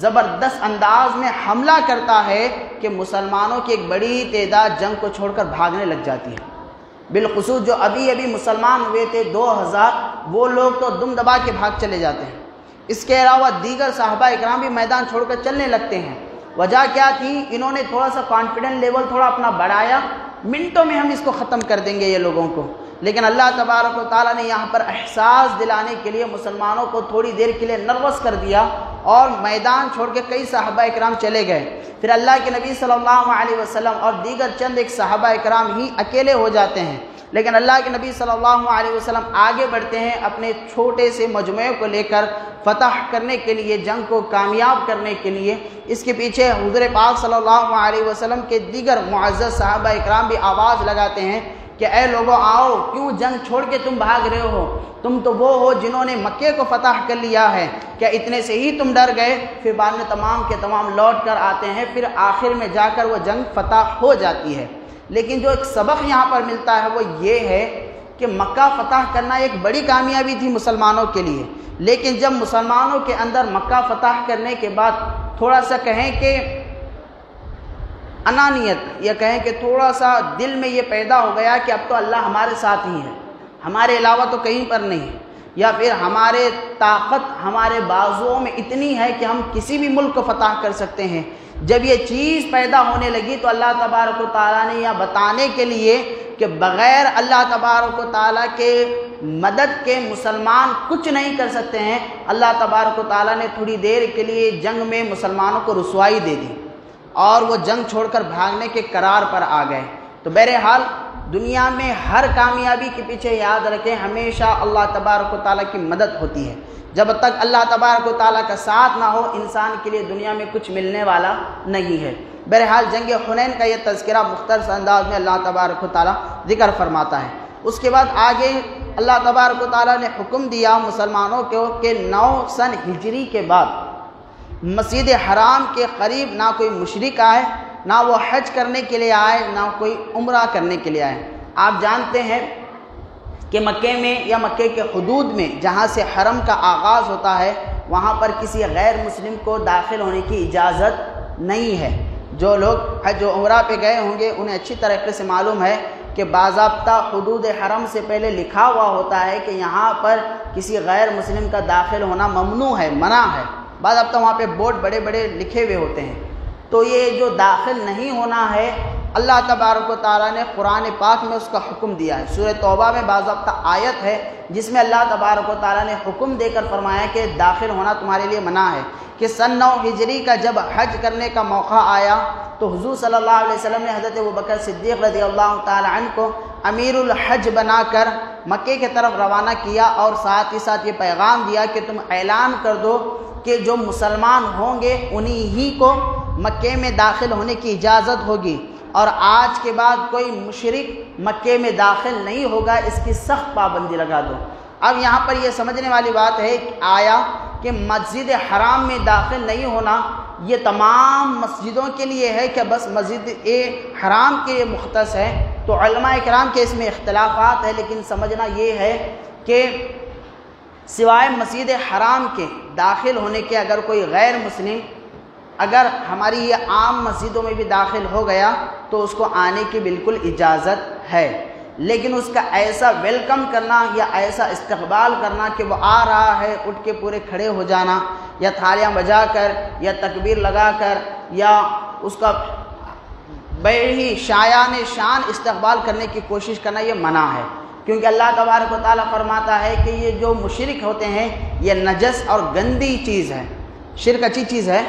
زبردست انداز میں حملہ کرتا ہے کہ مسلمانوں کی ایک بڑی تعداد جنگ کو چھوڑ کر بھاگنے لگ جاتی ہے۔ بالخصوص جو ابھی مسلمان ہوئے تھے 2,000، وہ لوگ تو دم دبا کے بھاگ چلے جاتے ہیں۔ اس کے علاوہ دیگر صحابہ اکرام بھی میدان چھوڑ کر چلنے لگتے ہیں۔ وجہ کیا تھی، انہوں نے تھوڑا سا کانفیڈنس لیول تھوڑا اپنا بڑھایا، منٹوں میں ہم اس کو ختم کر دیں گے یہ لوگوں کو، لیکن اللہ تبارک و تعالیٰ نے یہاں پر احساس دلانے کے لیے مسلمانوں کو تھوڑی دیر کے لیے نروس کر دیا اور میدان چھوڑ کے کئی صحابہ اکرام چلے گئے۔ پھر اللہ کے نبی صلی اللہ علیہ وسلم اور دیگر چند ایک صحابہ اکرام ہی اکیلے ہو جاتے ہیں، لیکن اللہ کے نبی صلی اللہ علیہ وسلم آگے بڑھتے ہیں اپنے چھوٹے سے مجموعے کو لے کر فتح کرنے کے لیے، جنگ کو کامیاب کرنے کے لیے۔ اس کے پیچھے حضور پاک صلی اللہ علیہ وسلم کے دیگر معزز صحابہ اکرام بھی آواز لگاتے ہیں کہ اے لوگوں آؤ، کیوں جنگ چھوڑ کے تم بھاگ رہے ہو؟ تم تو وہ ہو جنہوں نے مکے کو فتح کر لیا ہے، کیا اتنے سے ہی تم ڈر گئے؟ پھر بعد میں تمام کے تمام لوٹ کر آتے ہیں، پھر آخر میں جا کر وہ جنگ فتح ہو جاتی ہے۔ لیکن جو ایک سبق یہاں پر ملتا ہے وہ یہ ہے کہ مکہ فتح کرنا ایک بڑی کامیابی تھی مسلمانوں کے لیے، لیکن جب مسلمانوں کے اندر مکہ فتح کرنے کے بعد تھوڑا سا کہیں کہ انانیت، یا کہیں کہ تھوڑا سا دل میں یہ پیدا ہو گیا کہ اب تو اللہ ہمارے ساتھ ہی ہے، ہمارے علاوہ تو کہیں پر نہیں، یا پھر ہمارے طاقت ہمارے بازوؤں میں اتنی ہے کہ ہم کسی بھی ملک کو فتح کر سکتے ہیں۔ جب یہ چیز پیدا ہونے لگی تو اللہ تبارک و تعالیٰ نے یہ بتانے کے لیے کہ بغیر اللہ تبارک و تعالیٰ کے مدد کے مسلمان کچھ نہیں کر سکتے ہیں، اللہ تبارک و تعالیٰ نے تھوڑی دیر کے لیے جنگ میں مسلمانوں کو رسوائی دے دی اور وہ جنگ چھوڑ کر بھاگنے کے قرار پر آ گئے۔ تو بہرحال دنیا میں ہر کامیابی کے پیچھے یاد رکھیں ہمیشہ اللہ تبارک و تعالیٰ کی مدد ہوتی ہے۔ جب تک اللہ تبارک و تعالیٰ کا ساتھ نہ ہو انسان کے لیے دنیا میں کچھ ملنے والا نہیں ہے۔ بہرحال جنگ حنین کا یہ تذکرہ مختصر انداز میں اللہ تبارک و تعالیٰ ذکر فرماتا ہے۔ اس کے بعد آگے اللہ تبارک و تعالیٰ نے حکم دیا مسلمانوں کو کہ 9 سن ہجری کے بعد مسجد حرام کے قریب نہ کوئی مشرک آئے، نہ وہ حج کرنے کے لیے آئے، نہ کوئی عمرہ کرنے کے لیے آئے۔ آپ جانتے ہیں کہ مکے میں یا مکے کے حدود میں جہاں سے حرم کا آغاز ہوتا ہے وہاں پر کسی غیر مسلم کو داخل ہونے کی اجازت نہیں ہے۔ جو لوگ حج و عمرہ پہ گئے ہوں گے انہیں اچھی طریقے سے معلوم ہے کہ باضابطہ حدود حرم سے پہلے لکھا ہوا ہوتا ہے کہ یہاں پر کسی غیر مسلم کا داخل ہونا ممنوع ہے، منع ہے۔ باضابطہ وہاں پہ بورڈ بڑے بڑے لکھے ہوئے ہوتے ہیں۔ تو یہ جو داخل نہیں ہونا ہے اللہ تبارک و تعالیٰ نے قرآن پاک میں اس کا حکم دیا ہے۔ سورہ توبہ میں باضابطہ آیت ہے جس میں اللہ تبارک و تعالیٰ نے حکم دے کر فرمایا کہ داخل ہونا تمہارے لیے منع ہے، کہ سن 9 ہجری کا جب حج کرنے کا موقع آیا تو حضور صلی اللہ علیہ وسلم نے حضرت ابوبکر صدیق رضی اللہ تعالیٰ عنہ کو امیر الحج بنا کر مکے کی طرف روانہ کیا، اور ساتھ ہی ساتھ یہ پیغام دیا کہ تم اعلان کر دو کہ جو مسلمان ہوں گے انہی ہی کو مکے میں داخل ہونے کی اجازت ہوگی، اور آج کے بعد کوئی مشرک مکے میں داخل نہیں ہوگا، اس کی سخت پابندی لگا دو۔ اب یہاں پر یہ سمجھنے والی بات ہے کہ آیا کہ مسجد حرام میں داخل نہیں ہونا یہ تمام مسجدوں کے لیے ہے کہ بس مسجد حرام کے لیے مختص ہے؟ تو علماء کرام کے اس میں اختلافات ہیں، لیکن سمجھنا یہ ہے کہ سوائے مسجد حرام کے داخل ہونے کے اگر کوئی غیر مسلم اگر ہماری یہ عام مسجدوں میں بھی داخل ہو گیا تو اس کو آنے کی بالکل اجازت ہے، لیکن اس کا ایسا ویلکم کرنا یا ایسا استقبال کرنا کہ وہ آ رہا ہے اٹھ کے پورے کھڑے ہو جانا، یا تھالیاں بجا کر یا تکبیر لگا کر یا اس کا بڑے ہی شایان شان استقبال کرنے کی کوشش کرنا یہ منع ہے، کیونکہ اللہ تبارک و تعالیٰ فرماتا ہے کہ یہ جو مشرک ہوتے ہیں یہ نجس اور گندی چیز ہے۔ شرک اچھی چیز ہے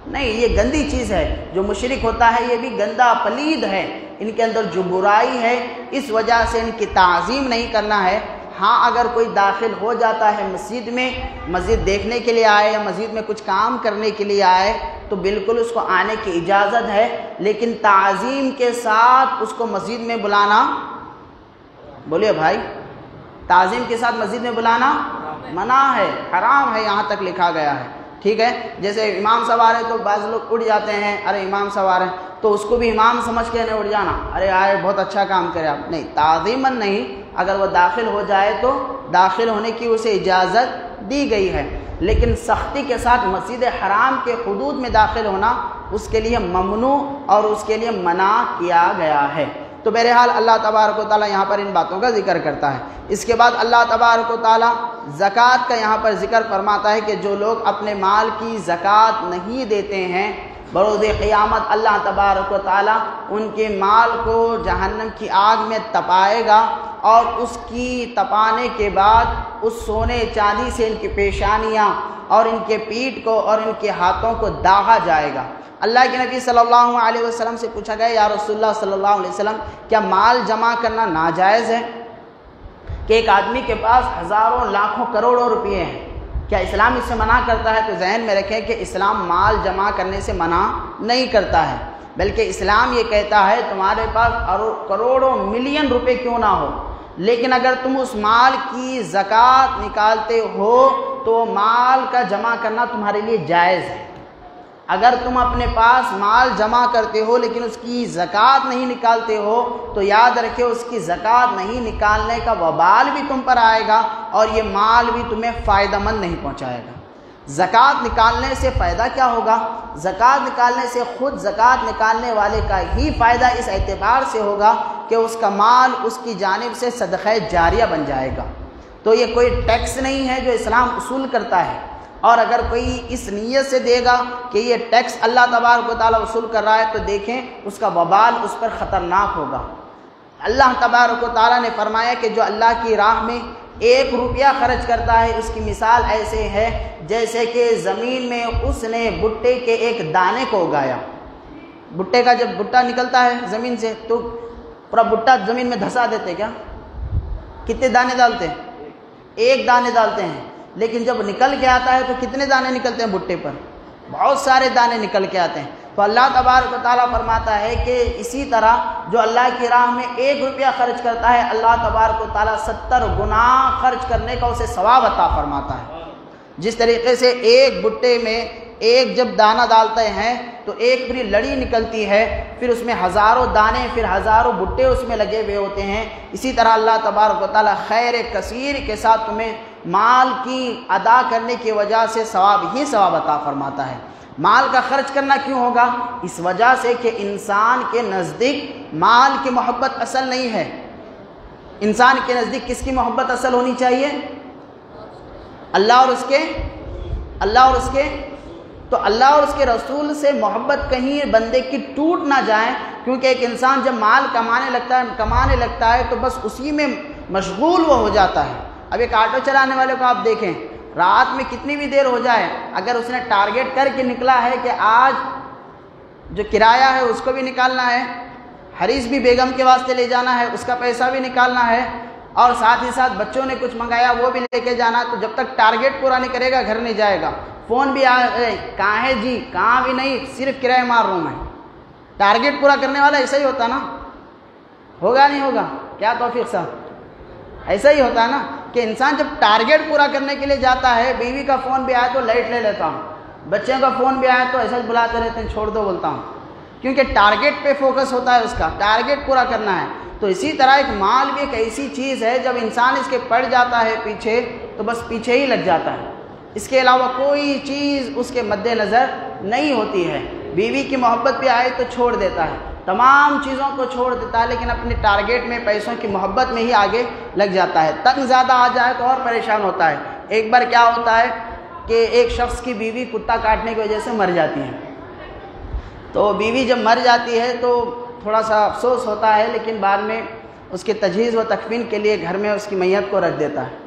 نہیں، یہ گندی چیز ہے۔ جو مشرک ہوتا ہے یہ بھی گندا پلید ہے، ان کے اندر جو برائی ہے اس وجہ سے ان کی تعظیم نہیں کرنا ہے۔ ہاں اگر کوئی داخل ہو جاتا ہے مسجد میں، مسجد دیکھنے کے لیے آئے یا مسجد میں کچھ کام کرنے کے لیے آئے تو بالکل اس کو آنے کی اجازت ہے، لیکن تعظیم کے ساتھ اس کو مسجد میں بلانا، بولیے بھائی، تعظیم کے ساتھ مسجد میں بلانا منع ہے، حرام ہے، یہاں تک لکھا گیا ہے۔ ٹھیک ہے، جیسے امام سوار ہے تو بعض لوگ اٹھ جاتے ہیں، ارے امام سوار ہے تو اس کو بھی امام سمجھ کے نہیں اٹھ جانا، ارے آئے بہت اچھا کام کرے آپ، نہیں، تعظیماً نہیں، اگر وہ داخل ہو جائے تو داخل ہونے کی اسے اجازت دی گئی ہے، لیکن سختی کے ساتھ مسجد حرام کے حدود میں داخل ہونا اس کے لیے ممنوع اور اس کے لیے منع کیا گیا ہے۔ تو بہرحال اللہ تبارک و تعالیٰ یہاں پر ان باتوں کا ذکر کرتا ہے۔ اس کے بعد اللہ تبارک و تعالیٰ زکوٰۃ کا یہاں پر ذکر فرماتا ہے کہ جو لوگ اپنے مال کی زکوٰۃ نہیں دیتے ہیں بروز قیامت اللہ تبارک و تعالیٰ ان کے مال کو جہنم کی آگ میں تپائے گا، اور اس کی تپانے کے بعد اس سونے چاندی سے ان کی پیشانیاں اور ان کے پیٹھ کو اور ان کے ہاتھوں کو داغا جائے گا۔ اللہ کے نبی صلی اللہ علیہ وسلم سے پوچھا گیا یا رسول اللہ صلی اللہ علیہ وسلم کیا مال جمع کرنا ناجائز ہے کہ ایک آدمی کے پاس ہزاروں لاکھوں کروڑوں روپئے ہیں، کیا اسلام اس سے منع کرتا ہے؟ تو ذہن میں رکھیں کہ اسلام مال جمع کرنے سے منع نہیں کرتا ہے، بلکہ اسلام یہ کہتا ہے تمہارے پاس کروڑوں ملین روپے کیوں نہ ہو، لیکن اگر تم اس مال کی زکوٰۃ نکالتے ہو تو مال کا جمع کرنا تمہارے لیے جائز ہے۔ اگر تم اپنے پاس مال جمع کرتے ہو لیکن اس کی زکوٰۃ نہیں نکالتے ہو تو یاد رکھیں اس کی زکوٰۃ نہیں نکالنے کا وبال بھی تم پر آئے گا اور یہ مال بھی تمہیں فائدہ مند نہیں پہنچائے گا۔ زکوٰۃ نکالنے سے فائدہ کیا ہوگا؟ زکوٰۃ نکالنے سے خود زکوٰۃ نکالنے والے کا ہی فائدہ اس اعتبار سے ہوگا کہ اس کا مال اس کی جانب سے صدقہ جاریہ بن جائے گا۔ تو یہ کوئی ٹیکس نہیں ہے جو اسلام اصول کرتا ہے، اور اگر کوئی اس نیت سے دے گا کہ یہ ٹیکس اللہ تبارک و تعالیٰ وصول کر رہا ہے تو دیکھیں اس کا وبال اس پر خطرناک ہوگا۔ اللہ تبارک و تعالیٰ نے فرمایا کہ جو اللہ کی راہ میں 1 روپیہ خرچ کرتا ہے اس کی مثال ایسے ہے جیسے کہ زمین میں اس نے بھٹے کے ایک دانے کو اگایا۔ بھٹے کا جب بھٹا نکلتا ہے زمین سے تو پورا بھٹا زمین میں دھسا دیتے، کیا کتنے دانے ڈالتے ہیں؟ 1 دانے ڈالتے ہیں، لیکن جب نکل کے آتا ہے تو کتنے دانے نکلتے ہیں بھٹے پر؟ بہت سارے دانے نکل کے آتے ہیں۔ تو اللہ تبارک و تعالیٰ فرماتا ہے کہ اسی طرح جو اللہ کی راہ میں 1 روپیہ خرچ کرتا ہے اللہ تبارک و تعالیٰ 70 گنا خرچ کرنے کا اسے ثواب عطا فرماتا ہے۔ جس طریقے سے ایک بھٹے میں ایک جب دانہ ڈالتے ہیں تو ایک پوری لڑی نکلتی ہے، پھر اس میں ہزاروں دانے، پھر ہزاروں بھٹے اس میں لگے ہوئے ہوتے ہیں، اسی طرح اللہ تبارک و تعالیٰ خیر کثیر کے ساتھ تمہیں مال کی ادا کرنے کی وجہ سے ثواب ہی ثواب عطا فرماتا ہے۔ مال کا خرچ کرنا کیوں ہوگا؟ اس وجہ سے کہ انسان کے نزدیک مال کی محبت اصل نہیں ہے۔ انسان کے نزدیک کس کی محبت اصل ہونی چاہیے؟ اللہ اور اس کے تو اللہ اور اس کے رسول سے محبت کہیں بندے کی ٹوٹ نہ جائے، کیونکہ ایک انسان جب مال کمانے لگتا ہے تو بس اسی میں مشغول وہ ہو جاتا ہے۔ اب ایک آٹو چلانے والے کو آپ دیکھیں، رات میں کتنی بھی دیر ہو جائے، اگر اس نے ٹارگیٹ کر کے نکلا ہے کہ آج جو کرایہ ہے اس کو بھی نکالنا ہے، حریث بھی بیگم کے واسطے لے جانا ہے، اس کا پیسہ بھی نکالنا ہے، اور ساتھ ہی ساتھ بچوں نے کچھ منگایا وہ بھی لے کے جانا، تو جب تک ٹارگیٹ پورا نہیں کرے گا گھر نہیں جائے گا۔ فون بھی کہاں ہے جی؟ کہاں بھی نہیں، صرف کرایہ مار رہا ہوں میں۔ ٹارگیٹ پورا کرنے والا ایسا ہی ہوتا نا؟ ہوگا نہیں ہوگا؟ کیا توفیق صاحب؟ ایسا ہی ہوتا ہے نا کہ انسان جب ٹارگیٹ پورا کرنے کے لیے جاتا ہے، بیوی کا فون بھی آیا تو لائٹ لے لیتا ہوں، بچے کا فون بھی آیا تو ایسا بلاتے رہتے ہیں، چھوڑ دو بولتا ہوں، کیونکہ ٹارگیٹ پہ فوکس ہوتا ہے، اس کا ٹارگیٹ پورا کرنا ہے۔ تو اسی طرح ایک مال بھی ایک ایسی چیز ہے جب انسان اس کے پڑ جاتا ہے پیچھے تو بس پیچھے ہی لگ جاتا ہے، اس کے علاوہ کوئی چیز اس کے مد نظر نہیں ہوتی ہے۔ بیوی کی محبت بھی آئے تو چھوڑ دیتا ہے، تمام چیزوں کو چھوڑ دیتا ہے، لیکن اپنے ٹارگیٹ میں پیسوں کی محبت میں ہی آگے لگ جاتا ہے۔ تنگ زیادہ آ جائے تو اور پریشان ہوتا ہے۔ ایک بار کیا ہوتا ہے کہ ایک شخص کی بیوی کتا کاٹنے کی وجہ سے مر جاتی ہے، تو بیوی جب مر جاتی ہے تو تھوڑا سا افسوس ہوتا ہے، لیکن بعد میں اس کے تجہیز و تکفین کے لیے گھر میں اس کی میت کو رکھ دیتا ہے۔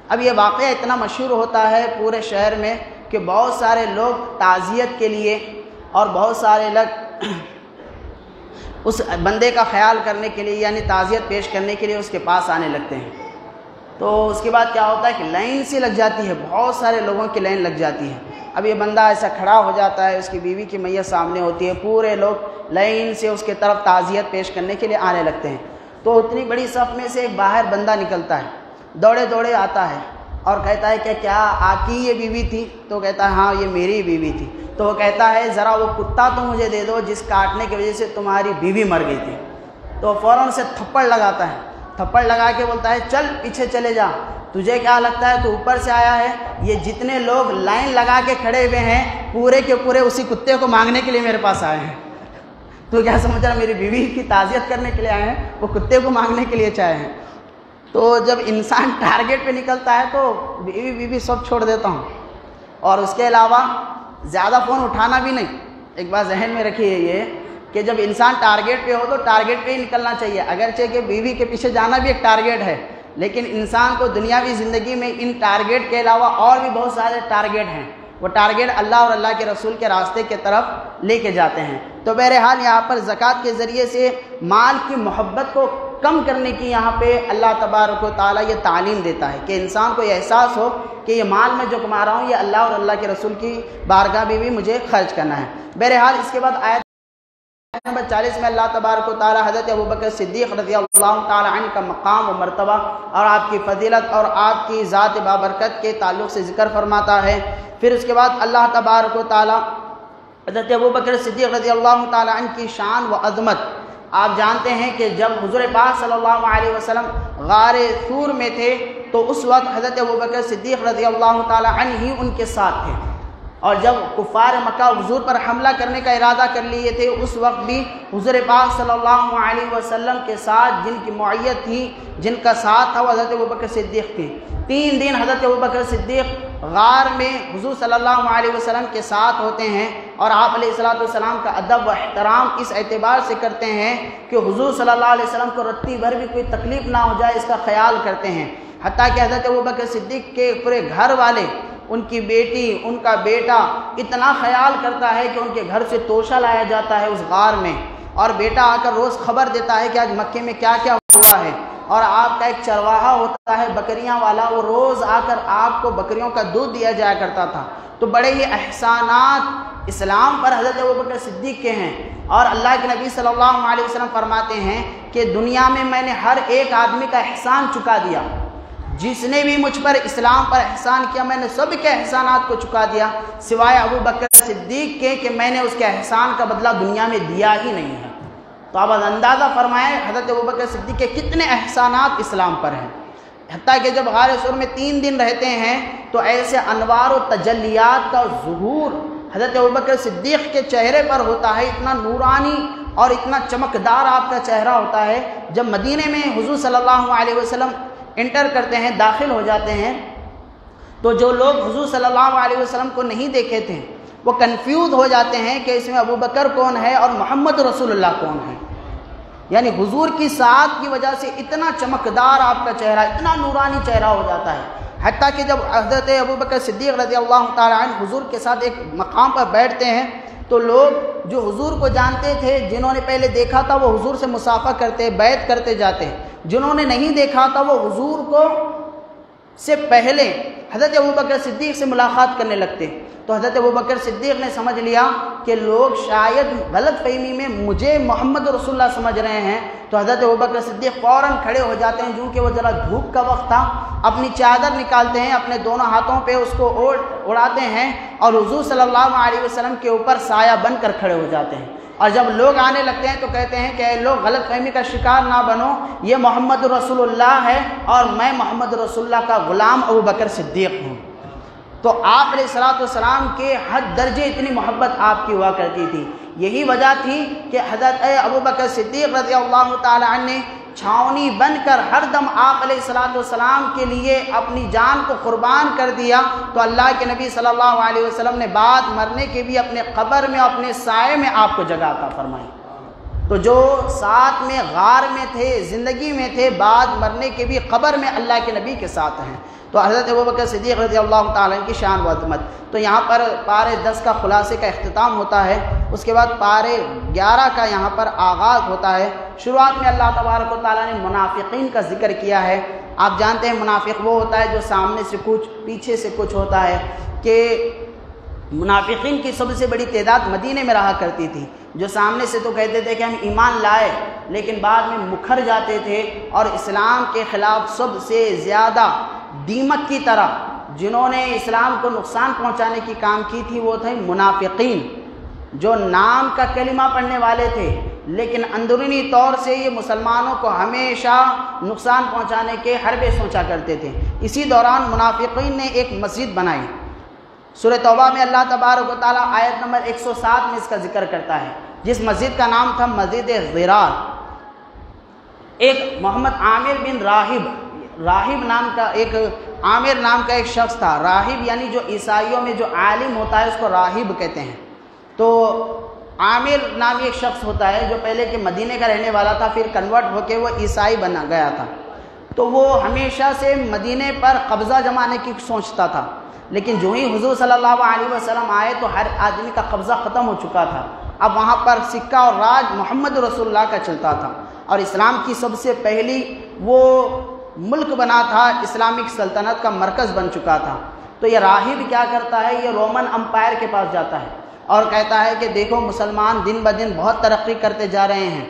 اب یہ واقعہ اتنا مشہور ہوتا ہے پورے شہر میں کہ بہت سارے لوگ تعزیت کے لیے اور بہت سارے لوگ اس بندے کا خیال کرنے کے لیے یعنی تعزیت پیش کرنے کے لیے اس کے پاس آنے لگتے ہیں۔ تو اس کے بعد کیا ہوتا ہے کہ لائن سی لگ جاتی ہے، بہت سارے لوگوں کی لائن لگ جاتی ہے۔ اب یہ بندہ ایسا کھڑا ہو جاتا ہے، اس کی بیوی کی میت سامنے ہوتی ہے، پورے لوگ لائن سے اس کے طرف تعزیت پیش کرنے کے لیے آنے لگتے ہیں۔ تو اتنی بڑی صف میں سے ایک باہر بندہ نکلتا ہے، دوڑے دوڑے آتا ہے اور کہتا ہے کہ کیا آپ کی یہ بیوی تھی؟ تو کہتا ہے ہاں یہ میری بیوی تھی۔ تو وہ کہتا ہے ذرا وہ کتا تو مجھے دے دو جس کاٹنے کی وجہ سے تمہاری بیوی مر گئی تھی۔ تو فوراً سے تھپڑ لگاتا ہے، تھپڑ لگا کے بولتا ہے چل پیچھے چلے جا، تجھے کیا لگتا ہے تو اوپر سے آیا ہے؟ یہ جتنے لوگ لائن لگا کے کھڑے ہوئے ہیں پورے کے پورے اسی کتے کو مانگنے کے لیے میرے پاس آئے ہیں۔ تو کیا سمجھ رہا میری بیوی کی تعزیت کرنے کے لیے آئے ہیں، وہ کتے کو مانگنے کے لیے چاہے ہیں۔ تو جب انسان ٹارگیٹ پہ نکلتا ہے تو بیوی سب چھوڑ دیتا ہوں، اور اس کے علاوہ زیادہ فون اٹھانا بھی نہیں۔ ایک بات ذہن میں رکھیے یہ کہ جب انسان ٹارگیٹ پہ ہو تو ٹارگیٹ پہ ہی نکلنا چاہیے، اگرچہ کہ بیوی کے پیچھے جانا بھی ایک ٹارگیٹ ہے، لیکن انسان کو دنیاوی زندگی میں ان ٹارگیٹ کے علاوہ اور بھی بہت سارے ٹارگیٹ ہیں، وہ ٹارگیٹ اللہ اور اللہ کے رسول کے راستے کے طرف لے کے جاتے ہیں۔ تو بہرحال یہاں پر زکوٰۃ کے ذریعے سے مال کی محبت کو کم کرنے کی یہاں پہ اللہ تبارک و تعالیٰ یہ تعلیم دیتا ہے کہ انسان کو یہ احساس ہو کہ یہ مال میں جو کما رہا ہوں یہ اللہ اور اللہ کے رسول کی بارگاہ میں بھی مجھے خرچ کرنا ہے۔ بہرحال اس کے بعد آیت نمبر 40 میں اللہ تبارک و تعالیٰ حضرت ابوبکر صدیق رضی اللہ تعالیٰ عنہ کا مقام و مرتبہ اور آپ کی فضیلت اور آپ کی ذات بابرکت کے تعلق سے ذکر فرماتا ہے۔ پھر اس کے بعد اللہ تبارک و تعالیٰ حضرت ابوبکر صدیق رضی اللہ تعالیٰ عنہ کی شان و عظمت، آپ جانتے ہیں کہ جب حضور پاک صلی اللہ علیہ وسلم غار ثور میں تھے تو اس وقت حضرت ابوبکر صدیق رضی اللہ تعالیٰ عنہ ہی ان کے ساتھ تھے، اور جب کفار مکہ حضور پر حملہ کرنے کا ارادہ کر لیے تھے اس وقت بھی حضور پاک صلی اللہ علیہ وسلم کے ساتھ جن کی معیت تھی، جن کا ساتھ تھا، وہ حضرت ابوبکر صدیق تھے۔ 3 دن حضرت ابوبکر صدیق غار میں حضور صلی اللہ علیہ وسلم کے ساتھ ہوتے ہیں، اور آپ علیہ السلام کا ادب و احترام اس اعتبار سے کرتے ہیں کہ حضور صلی اللہ علیہ وسلم کو رتی بھر بھی کوئی تکلیف نہ ہو جائے اس کا خیال کرتے ہیں، حتیٰ کہ حضرت ابوبکر صدیق کے پورے گھر والے، ان کی بیٹی، ان کا بیٹا اتنا خیال کرتا ہے کہ ان کے گھر سے توشہ لایا جاتا ہے اس غار میں، اور بیٹا آ کر روز خبر دیتا ہے کہ آج مکے میں کیا کیا ہوا ہے، اور آپ کا ایک چرواہا ہوتا ہے بکریاں والا، وہ روز آ کر آپ کو بکریوں کا دودھ دیا جایا کرتا تھا۔ تو بڑے ہی احسانات اسلام پر حضرت ابوبکر صدیق کے ہیں، اور اللہ کے نبی صلی اللہ علیہ وسلم فرماتے ہیں کہ دنیا میں نے ہر ایک آدمی کا احسان چکا دیا، جس نے بھی مجھ پر اسلام پر احسان کیا میں نے سب کے احسانات کو چکا دیا، سوائے ابوبکر صدیق کے کہ میں نے اس کے احسان کا بدلہ دنیا میں دیا ہی نہیں ہے۔ تو آپ اندازہ فرمائیں حضرت ابوبکر صدیق کے کتنے احسانات اسلام پر ہیں، حتیٰ کہ جب غار ثور میں 3 دن رہتے ہیں تو ایسے انوار و تجلیات کا ظہور حضرت ابوبکر صدیق کے چہرے پر ہوتا ہے، اتنا نورانی اور اتنا چمکدار آپ کا چہرہ ہوتا ہے۔ جب مدینے میں حضور صلی اللہ علیہ وسلم انٹر کرتے ہیں، داخل ہو جاتے ہیں، تو جو لوگ حضور صلی اللہ علیہ وسلم کو نہیں دیکھے تھے وہ کنفیوز ہو جاتے ہیں کہ اس میں ابوبکر کون ہے اور محمد رسول اللہ کون ہے، یعنی حضور کی ساتھ کی وجہ سے اتنا چمکدار آپ کا چہرہ، اتنا نورانی چہرہ ہو جاتا ہے، حتیٰ کہ جب حضرت ابوبکر صدیق رضی اللہ تعالیٰ عنہ حضور کے ساتھ ایک مقام پر بیٹھتے ہیں تو لوگ جو حضور کو جانتے تھے، جنہوں نے پہلے دیکھا تھا وہ حضور سے مصافحہ کرتے، بیعت کرتے جاتے، جنہوں نے نہیں دیکھا تھا وہ حضور کو سے پہلے حضرت ابوبکر صدیق سے ملاقات کرنے لگتے۔ تو حضرت ابوبکر صدیق نے سمجھ لیا کہ لوگ شاید غلط فہمی میں مجھے محمد رسول اللہ سمجھ رہے ہیں، تو حضرت ابوبکر صدیق فوراً کھڑے ہو جاتے ہیں، چونکہ وہ ذرا دھوپ کا وقت تھا، اپنی چادر نکالتے ہیں، اپنے دونوں ہاتھوں پہ اس کو اڑاتے ہیں اور حضور صلی اللہ علیہ وسلم کے اوپر سایہ بن کر کھڑے ہو جاتے ہیں، اور جب لوگ آنے لگتے ہیں تو کہتے ہیں کہ اے لوگ غلط فہمی کا شکار نہ بنو، یہ محمد رسول اللہ ہے اور میں محمد رسول اللہ کا غلام ابوبکر صدیق ہوں۔ تو آپ علیہ السلام کے حد درجے اتنی محبت آپ کی ہوا کرتی تھی، یہی وجہ تھی کہ حضرت ابوبکر صدیق رضی اللہ تعالیٰ عنہ نے چھاؤنی بن کر ہر دم آپ علیہ السلام کے لیے اپنی جان کو قربان کر دیا۔ تو اللہ کے نبی صلی اللہ علیہ وسلم نے بعد مرنے کے بھی اپنے قبر میں اپنے سائے میں آپ کو جگہ عطا فرمائی۔ تو جو ساتھ میں غار میں تھے، زندگی میں تھے، بعد مرنے کے بھی قبر میں اللہ کے نبی کے ساتھ ہیں۔ تو حضرت ابوبکر صدیق رضی اللہ تعالیٰ عنہ کی شان و عظمت۔ تو یہاں پر پارے 10 کا خلاصے کا اختتام ہوتا ہے، اس کے بعد پارے 11 کا یہاں پر آغاز ہوتا ہے۔ شروعات میں اللہ تبارک و تعالیٰ نے منافقین کا ذکر کیا ہے۔ آپ جانتے ہیں منافق وہ ہوتا ہے جو سامنے سے کچھ پیچھے سے کچھ ہوتا ہے، کہ منافقین کی سب سے بڑی تعداد مدینے میں رہا کرتی تھی، جو سامنے سے تو کہتے تھے کہ ہم ایمان لائے، لیکن بعد میں مکھر جاتے تھے اور اسلام کے خلاف سب سے زیادہ دیمک کی طرح جنہوں نے اسلام کو نقصان پہنچانے کی کام کی تھی وہ تھے منافقین، جو نام کا کلمہ پڑھنے والے تھے لیکن اندرونی طور سے یہ مسلمانوں کو ہمیشہ نقصان پہنچانے کے حربے سوچا کرتے تھے۔ اسی دوران منافقین نے ایک مسجد بنائی۔ سورہ توبہ میں اللہ تبارک و تعالیٰ آیت نمبر 107 میں اس کا ذکر کرتا ہے، جس مسجد کا نام تھا مسجد ضرار۔ ایک محمد عامر بن راہب نام کا عامر نام کا ایک شخص تھا۔ راہب یعنی جو عیسائیوں میں جو عالم ہوتا ہے اس کو راہب کہتے ہیں۔ تو عامر نامی ایک شخص ہوتا ہے جو پہلے کے مدینے کا رہنے والا تھا، پھر کنورٹ ہو کے وہ عیسائی بنا گیا تھا، تو وہ ہمیشہ سے مدینے پر قبضہ جمانے کی سوچتا تھا، لیکن جو ہی حضور صلی اللہ علیہ وسلم آئے تو ہر آدمی کا قبضہ ختم ہو چکا تھا، اب وہاں پر سکہ اور راج محمد رسول اللہ کا چلتا تھا، اور اسلام کی سب سے پہلی وہ ملک بنا تھا، اسلامک سلطنت کا مرکز بن چکا تھا۔ تو یہ راہب کیا کرتا ہے، یہ رومن امپائر کے پاس جاتا ہے اور کہتا ہے کہ دیکھو مسلمان دن بدن بہت ترقی کرتے جا رہے ہیں،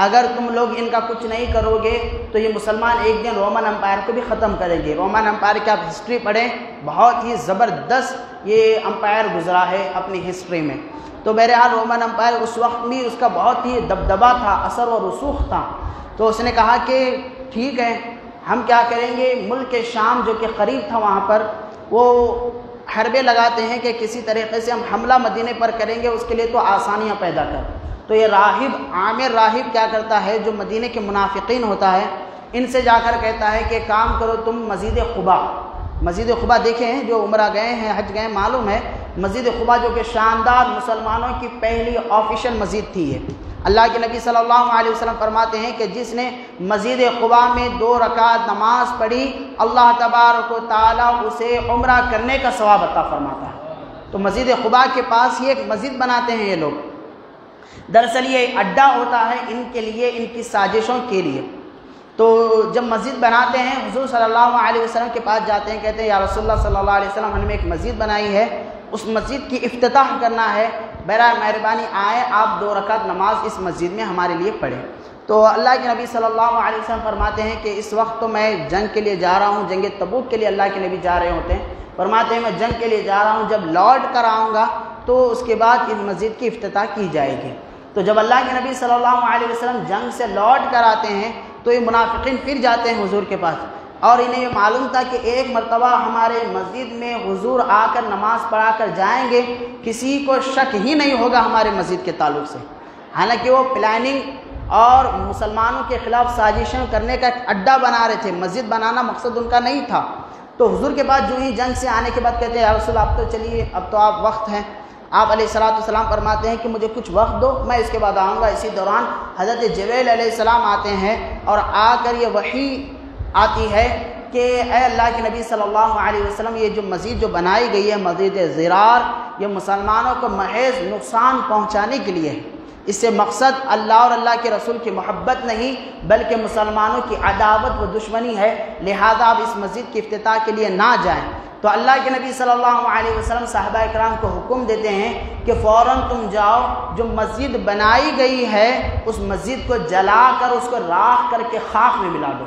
اگر تم لوگ ان کا کچھ نہیں کرو گے تو یہ مسلمان ایک دن رومن امپائر کو بھی ختم کریں گے۔ رومن امپائر کی آپ ہسٹری پڑھیں، بہت ہی زبردست یہ امپائر گزرا ہے اپنی ہسٹری میں۔ تو بہرحال رومن امپائر اس وقت بھی اس کا بہت ہی دبدبہ تھا، اثر و رسوخ تھا، تو اس نے کہا کہ ٹھیک ہے ہم کیا کریں گے، ملک شام جو کہ قریب تھا وہاں پر وہ حربے لگاتے ہیں کہ کسی طریقے سے ہم حملہ مدینے پر کریں گے، اس کے لیے تو آسانیاں پیدا کر۔ تو یہ راہب عامر راہب کیا کرتا ہے، جو مدینے کے منافقین ہوتا ہے ان سے جا کر کہتا ہے کہ کام کرو تم مسجد قباء دیکھیں ہیں، جو عمرہ گئے ہیں حج گئے معلوم ہے، مسجد قباء جو کہ شاندار مسلمانوں کی پہلی آفیشل مسجد تھی ہے۔ اللہ کے نبی صلی اللہ علیہ وسلم فرماتے ہیں کہ جس نے مسجد قباء میں 2 رکعت نماز پڑھی اللہ تبارک و تعالیٰ اسے عمرہ کرنے کا ثواب عطا فرماتا ہے۔ تو مسجد قباء کے پاس یہ ایک مسجد بناتے ہیں یہ لوگ، دراصل یہ اڈا ہوتا ہے ان کے لیے، ان کی سازشوں کے لیے۔ تو جب مسجد بناتے ہیں حضور صلی اللہ علیہ وسلم کے پاس جاتے ہیں، کہتے ہیں یا رسول اللہ صلی اللہ علیہ وسلم ہم نے ایک مسجد بنائی ہے، اس مسجد کی افتتاح کرنا ہے، برائے مہربانی آئے آپ 2 رکعت نماز اس مسجد میں ہمارے لیے پڑھیں۔ تو اللہ کے نبی صلی اللہ علیہ وسلم فرماتے ہیں کہ اس وقت تو میں جنگ کے لیے جا رہا ہوں، جنگ تبوک کے لیے اللہ کے نبی جا رہے ہوتے ہیں، فرماتے ہیں میں جنگ کے لیے جا رہا ہوں، جب لوٹ کر آؤں گا تو اس کے بعد اس مسجد کی افتتاح کی جائے گی۔ تو جب اللہ کے نبی صلی اللہ علیہ وسلم جنگ سے لوٹ کر آتے ہیں تو یہ منافقین پھر جاتے ہیں حضور کے پاس، اور انہیں یہ معلوم تھا کہ ایک مرتبہ ہمارے مسجد میں حضور آ کر نماز پڑھا کر جائیں گے، کسی کو شک ہی نہیں ہوگا ہمارے مسجد کے تعلق سے۔ حالانکہ وہ پلاننگ اور مسلمانوں کے خلاف سازشیں کرنے کا ایک اڈا بنا رہے تھے، مسجد بنانا مقصد ان کا نہیں تھا۔ تو حضور کے بعد جو ہی جنگ سے آنے کے بعد کہتے ہیں یا رسول آپ تو چلیے اب تو آپ وقت ہیں، آپ علیہ السلام فرماتے ہیں کہ مجھے کچھ وقت دو میں اس کے بعد آؤں گا۔ اسی دوران حضرت جبریل علیہ السلام آتے ہیں اور آ کر یہ وحی آتی ہے کہ اے اللہ کے نبی صلی اللہ علیہ وسلم یہ جو مسجد جو بنائی گئی ہے مسجد ضرار، یہ مسلمانوں کو محض نقصان پہنچانے کے لیے ہے، اس سے مقصد اللہ اور اللہ کے رسول کی محبت نہیں بلکہ مسلمانوں کی عداوت و دشمنی ہے، لہذا آپ اس مسجد کی افتتاح کے لیے نہ جائیں۔ تو اللہ کے نبی صلی اللہ علیہ وسلم صحابہ اکرام کو حکم دیتے ہیں کہ فوراً تم جاؤ، جو مسجد بنائی گئی ہے اس مسجد کو جلا کر اس کو راکھ کر کے خاک میں ملا دو۔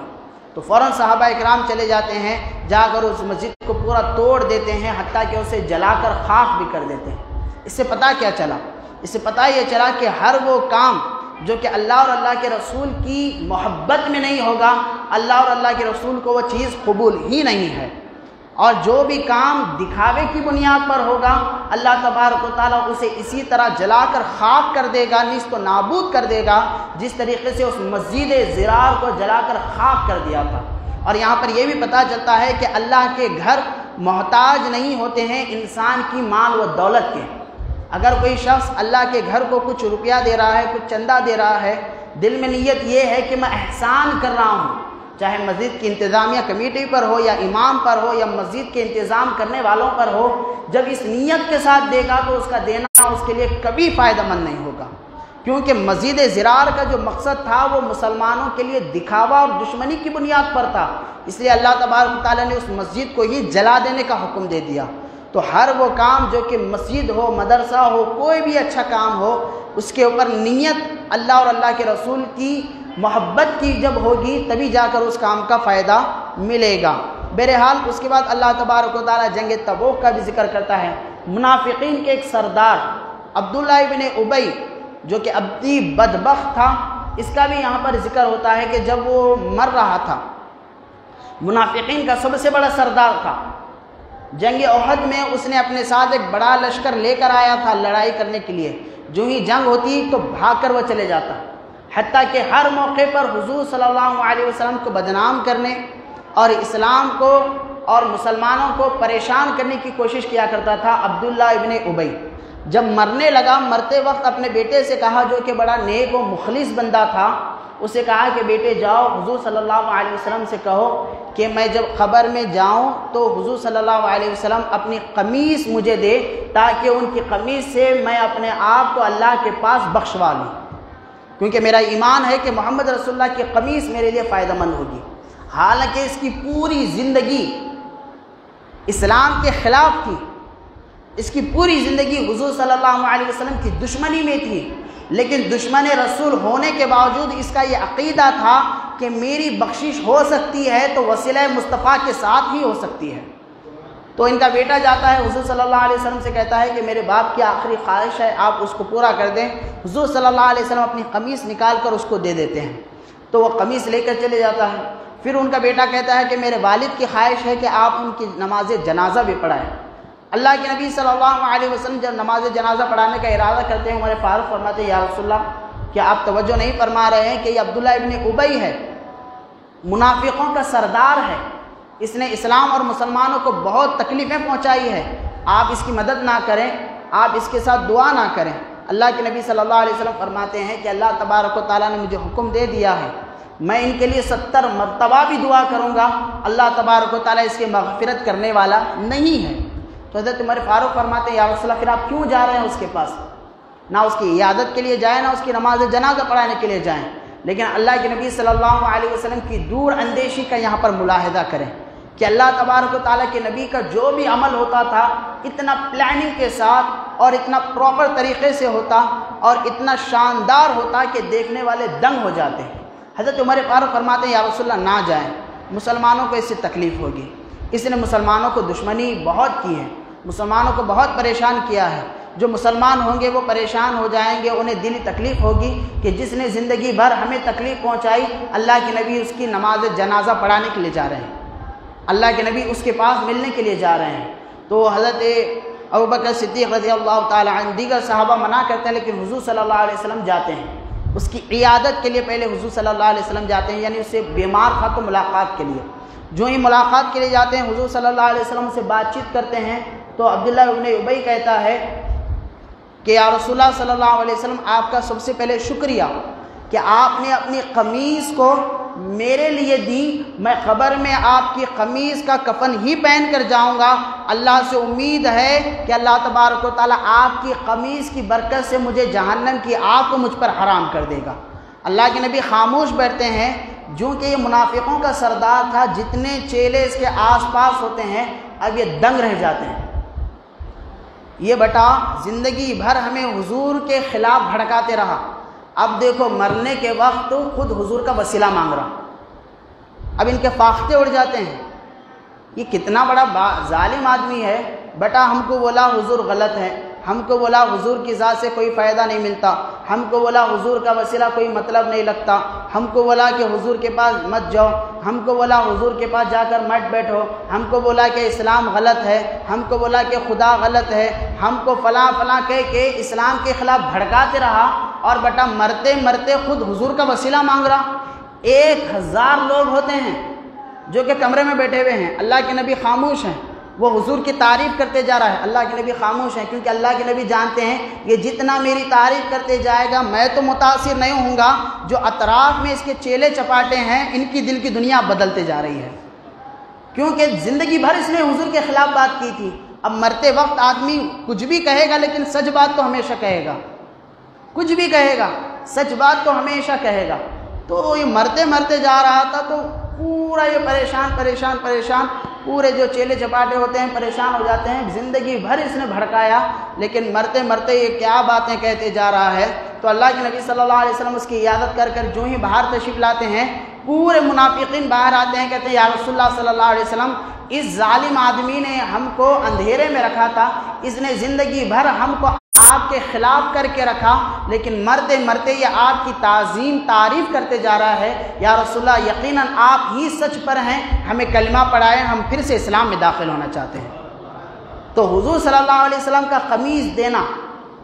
تو فوراً صحابہ اکرام چلے جاتے ہیں، جا کر اس مسجد کو پورا توڑ دیتے ہیں، حتیٰ کہ اسے جلا کر خاک بھی کر دیتے ہیں۔ اس سے پتہ کیا چلا؟ اس سے پتہ یہ چلا کہ ہر وہ کام جو کہ اللہ اور اللہ کے رسول کی محبت میں نہیں ہوگا، اللہ اور اللہ کے رسول کو وہ چیز قبول ہی نہیں ہے، اور جو بھی کام دکھاوے کی بنیاد پر ہوگا اللہ تبارک و تعالیٰ اسے اسی طرح جلا کر خاک کر دے گا، نیست و نابود کر دے گا، جس طریقے سے اس مسجد ضرار کو جلا کر خاک کر دیا تھا۔ اور یہاں پر یہ بھی پتہ چلتا ہے کہ اللہ کے گھر محتاج نہیں ہوتے ہیں انسان کی مال و دولت کے۔ اگر کوئی شخص اللہ کے گھر کو کچھ روپیہ دے رہا ہے، کچھ چندہ دے رہا ہے، دل میں نیت یہ ہے کہ میں احسان کر رہا ہوں، چاہے مسجد کی انتظامیہ کمیٹی پر ہو یا امام پر ہو یا مسجد کے انتظام کرنے والوں پر ہو، جب اس نیت کے ساتھ دے گا تو اس کا دینا اس کے لیے کبھی فائدہ مند نہیں ہوگا، کیونکہ مسجد ضرار کا جو مقصد تھا وہ مسلمانوں کے لیے دکھاوا اور دشمنی کی بنیاد پر تھا، اس لیے اللہ تبارک و تعالیٰ نے اس مسجد کو ہی جلا دینے کا حکم دے دیا۔ تو ہر وہ کام جو کہ مسجد ہو، مدرسہ ہو، کوئی بھی اچھا کام ہو، اس کے اوپر نیت اللہ اور اللہ کے رسول کی محبت کی جب ہوگی تبھی جا کر اس کام کا فائدہ ملے گا۔ بہرحال اس کے بعد اللہ تبارک و تعالیٰ جنگ تبوک کا بھی ذکر کرتا ہے۔ منافقین کے ایک سردار عبداللہ ابن ابی جو کہ ابدی بدبخت تھا، اس کا بھی یہاں پر ذکر ہوتا ہے کہ جب وہ مر رہا تھا، منافقین کا سب سے بڑا سردار تھا، جنگ احد میں اس نے اپنے ساتھ ایک بڑا لشکر لے کر آیا تھا لڑائی کرنے کے لیے، جو ہی جنگ ہوتی تو بھاگ کر وہ چلے جاتا، حتیٰ کہ ہر موقع پر حضور صلی اللہ علیہ وسلم کو بدنام کرنے اور اسلام کو اور مسلمانوں کو پریشان کرنے کی کوشش کیا کرتا تھا عبداللہ ابن ابی۔ جب مرنے لگا، مرتے وقت اپنے بیٹے سے کہا، جو کہ بڑا نیک و مخلص بندہ تھا، اسے کہا کہ بیٹے جاؤ حضور صلی اللہ علیہ وسلم سے کہو کہ میں جب قبر میں جاؤں تو حضور صلی اللہ علیہ وسلم اپنی قمیص مجھے دے، تاکہ ان کی قمیص سے میں اپنے آپ کو اللہ کے پاس بخشوا لوں، کیونکہ میرا ایمان ہے کہ محمد رسول اللہ کی قمیص میرے لیے فائدہ مند ہوگی۔ حالانکہ اس کی پوری زندگی اسلام کے خلاف تھی، اس کی پوری زندگی حضور صلی اللہ علیہ وسلم کی دشمنی میں تھی، لیکن دشمن رسول ہونے کے باوجود اس کا یہ عقیدہ تھا کہ میری بخشش ہو سکتی ہے تو وسیلہ مصطفیٰ کے ساتھ ہی ہو سکتی ہے۔ تو ان کا بیٹا جاتا ہے حضور صلی اللہ علیہ وسلم سے کہتا ہے کہ میرے باپ کی آخری خواہش ہے، آپ اس کو پورا کر دیں۔ حضور صلی اللہ علیہ وسلم اپنی قمیص نکال کر اس کو دے دیتے ہیں، تو وہ قمیص لے کر چلے جاتا ہے۔ پھر ان کا بیٹا کہتا ہے کہ میرے والد کی خواہش ہے کہ آپ ان کی نماز جنازہ بھی پڑھائیں۔ اللہ کے نبی صلی اللہ علیہ وسلم جب نماز جنازہ پڑھانے کا ارادہ کرتے ہیں، عمر فاروق فرماتے ہیں یا رسول اللہ، کیا آپ توجہ نہیں فرما رہے ہیں کہ یہ عبداللہ ابن ابی ہے، منافقوں کا سردار ہے، اس نے اسلام اور مسلمانوں کو بہت تکلیفیں پہنچائی ہے، آپ اس کی مدد نہ کریں، آپ اس کے ساتھ دعا نہ کریں۔ اللہ کے نبی صلی اللہ علیہ وسلم فرماتے ہیں کہ اللہ تبارک و تعالیٰ نے مجھے حکم دے دیا ہے، میں ان کے لیے 70 مرتبہ بھی دعا کروں گا، اللہ تبارک و تعالیٰ اس کی مغفرت کرنے والا نہیں ہے۔ تو حضرت عمر فاروق فرماتے ہیں یا رسول اللہ، پھر آپ کیوں جا رہے ہیں اس کے پاس؟ نہ اس کی عیادت کے لیے جائیں، نہ اس کی نماز جنازہ پڑھانے کے لیے جائیں۔ لیکن اللہ کے نبی صلی اللہ علیہ وسلم کی دور اندیشی کا یہاں پر ملاحظہ کریں کہ اللہ تبارک و تعالیٰ کے نبی کا جو بھی عمل ہوتا تھا اتنا پلاننگ کے ساتھ اور اتنا پراپر طریقے سے ہوتا اور اتنا شاندار ہوتا کہ دیکھنے والے دنگ ہو جاتے ہیں۔ حضرت عمر فاروق فرماتے ہیں یا رسول اللہ نہ جائیں، مسلمانوں کو اس سے تکلیف ہوگی، اس نے مسلمانوں کو دشمنی بہت کی ہے، مسلمانوں کو بہت پریشان کیا ہے، جو مسلمان ہوں گے وہ پریشان ہو جائیں گے، انہیں دلی تکلیف ہوگی کہ جس نے زندگی بھر ہمیں تکلیف پہنچائی، اللہ کے نبی اس کی نماز جنازہ پڑھانے کے لیے جا رہے ہیں، اللہ کے نبی اس کے پاس ملنے کے لیے جا رہے ہیں۔ تو حضرت ابوبکر صدیق رضی اللہ تعالی عنہ، دیگر صحابہ منع کرتے ہیں لیکن حضور صلی اللہ علیہ وسلم جاتے ہیں، اس کی عیادت کے لیے پہلے حضور صلی اللہ علیہ وسلم جاتے ہیں، یعنی اس سے بیمار تھا تو ملاقات کے لیے۔ جو ہی ملاقات کے لیے جاتے ہیں، حضور صلی اللہ علیہ وسلم سے بات چیت کرتے ہیں، تو عبداللہ ابن ابی کہتا ہے کہ یا رسول اللہ صلی اللہ علیہ وسلم، آپ کا سب سے پہلے شکریہ کہ آپ نے اپنی قمیص کو میرے لیے دی، میں قبر میں آپ کی قمیص کا کفن ہی پہن کر جاؤں گا، اللہ سے امید ہے کہ اللہ تبارک و تعالیٰ آپ کی قمیص کی برکت سے مجھے جہنم کی آگ کو مجھ پر حرام کر دے گا۔ اللہ کے نبی خاموش بیٹھتے ہیں، جو کہ یہ منافقوں کا سردار تھا، جتنے چیلے اس کے آس پاس ہوتے ہیں اب یہ دنگ رہ جاتے ہیں، یہ بیٹا زندگی بھر ہمیں حضور کے خلاف بھڑکاتے رہا، اب دیکھو مرنے کے وقت خود حضور کا وسیلہ مانگ رہا، اب ان کے فاختے اڑ جاتے ہیں، یہ کتنا بڑا ظالم آدمی ہے۔ بیٹا ہم کو بولا حضور غلط ہے، ہم کو بولا حضور کی ذات سے کوئی فائدہ نہیں ملتا، ہم کو بولا حضور کا وسیلہ کوئی مطلب نہیں لگتا، ہم کو بولا کہ حضور کے پاس مت جاؤ، ہم کو بولا حضور کے پاس جا کر مت بیٹھو، ہم کو بولا کہ اسلام غلط ہے، ہم کو بولا کہ خدا غلط ہے، ہم کو فلاں فلاں کہہ کے اسلام کے خلاف بھڑکاتے رہا، اور بیٹا مرتے مرتے خود حضور کا وسیلہ مانگ رہا۔ 1000 لوگ ہوتے ہیں جو کہ کمرے میں بیٹھے ہوئے ہیں، اللہ کے نبی خاموش ہیں، وہ حضور کی تعریف کرتے جا رہا ہے، اللہ کے نبی خاموش ہیں، کیونکہ اللہ کے نبی جانتے ہیں یہ جتنا میری تعریف کرتے جائے گا میں تو متاثر نہیں ہوں گا، جو اطراف میں اس کے چیلے چپاٹے ہیں ان کی دل کی دنیا بدلتے جا رہی ہے، کیونکہ زندگی بھر اس نے حضور کے خلاف بات کی تھی۔ اب مرتے وقت آدمی کچھ بھی کہے گا لیکن سچ بات تو ہمیشہ کہے گا، کچھ بھی کہے گا سچ بات تو ہمیشہ کہے گا۔ تو یہ مرتے مرتے جا رہا تھا تو پورا یہ پریشان پورے جو چیلے چپاٹے ہوتے ہیں پریشان ہو جاتے ہیں، زندگی بھر اس نے بھڑکایا لیکن مرتے مرتے یہ کیا باتیں کہتے جا رہا ہے۔ تو اللہ کے نبی صلی اللہ علیہ وسلم اس کی عیادت کر کر جو ہی باہر تشریف لاتے ہیں، پورے منافقین باہر آتے ہیں، کہتے ہیں یا رسول اللہ صلی اللہ علیہ وسلم، اس ظالم آدمی نے ہم کو اندھیرے میں رکھا تھا، اس نے زندگی بھر ہم کو آپ کے خلاف کر کے رکھا، لیکن مرتے مرتے یہ آپ کی تعظیم تعریف کرتے جا رہا ہے، یا رسول اللہ یقیناً آپ ہی سچ پر ہیں، ہمیں کلمہ پڑھائیں، ہم پھر سے اسلام میں داخل ہونا چاہتے ہیں۔ تو حضور صلی اللہ علیہ وسلم کا قمیص دینا،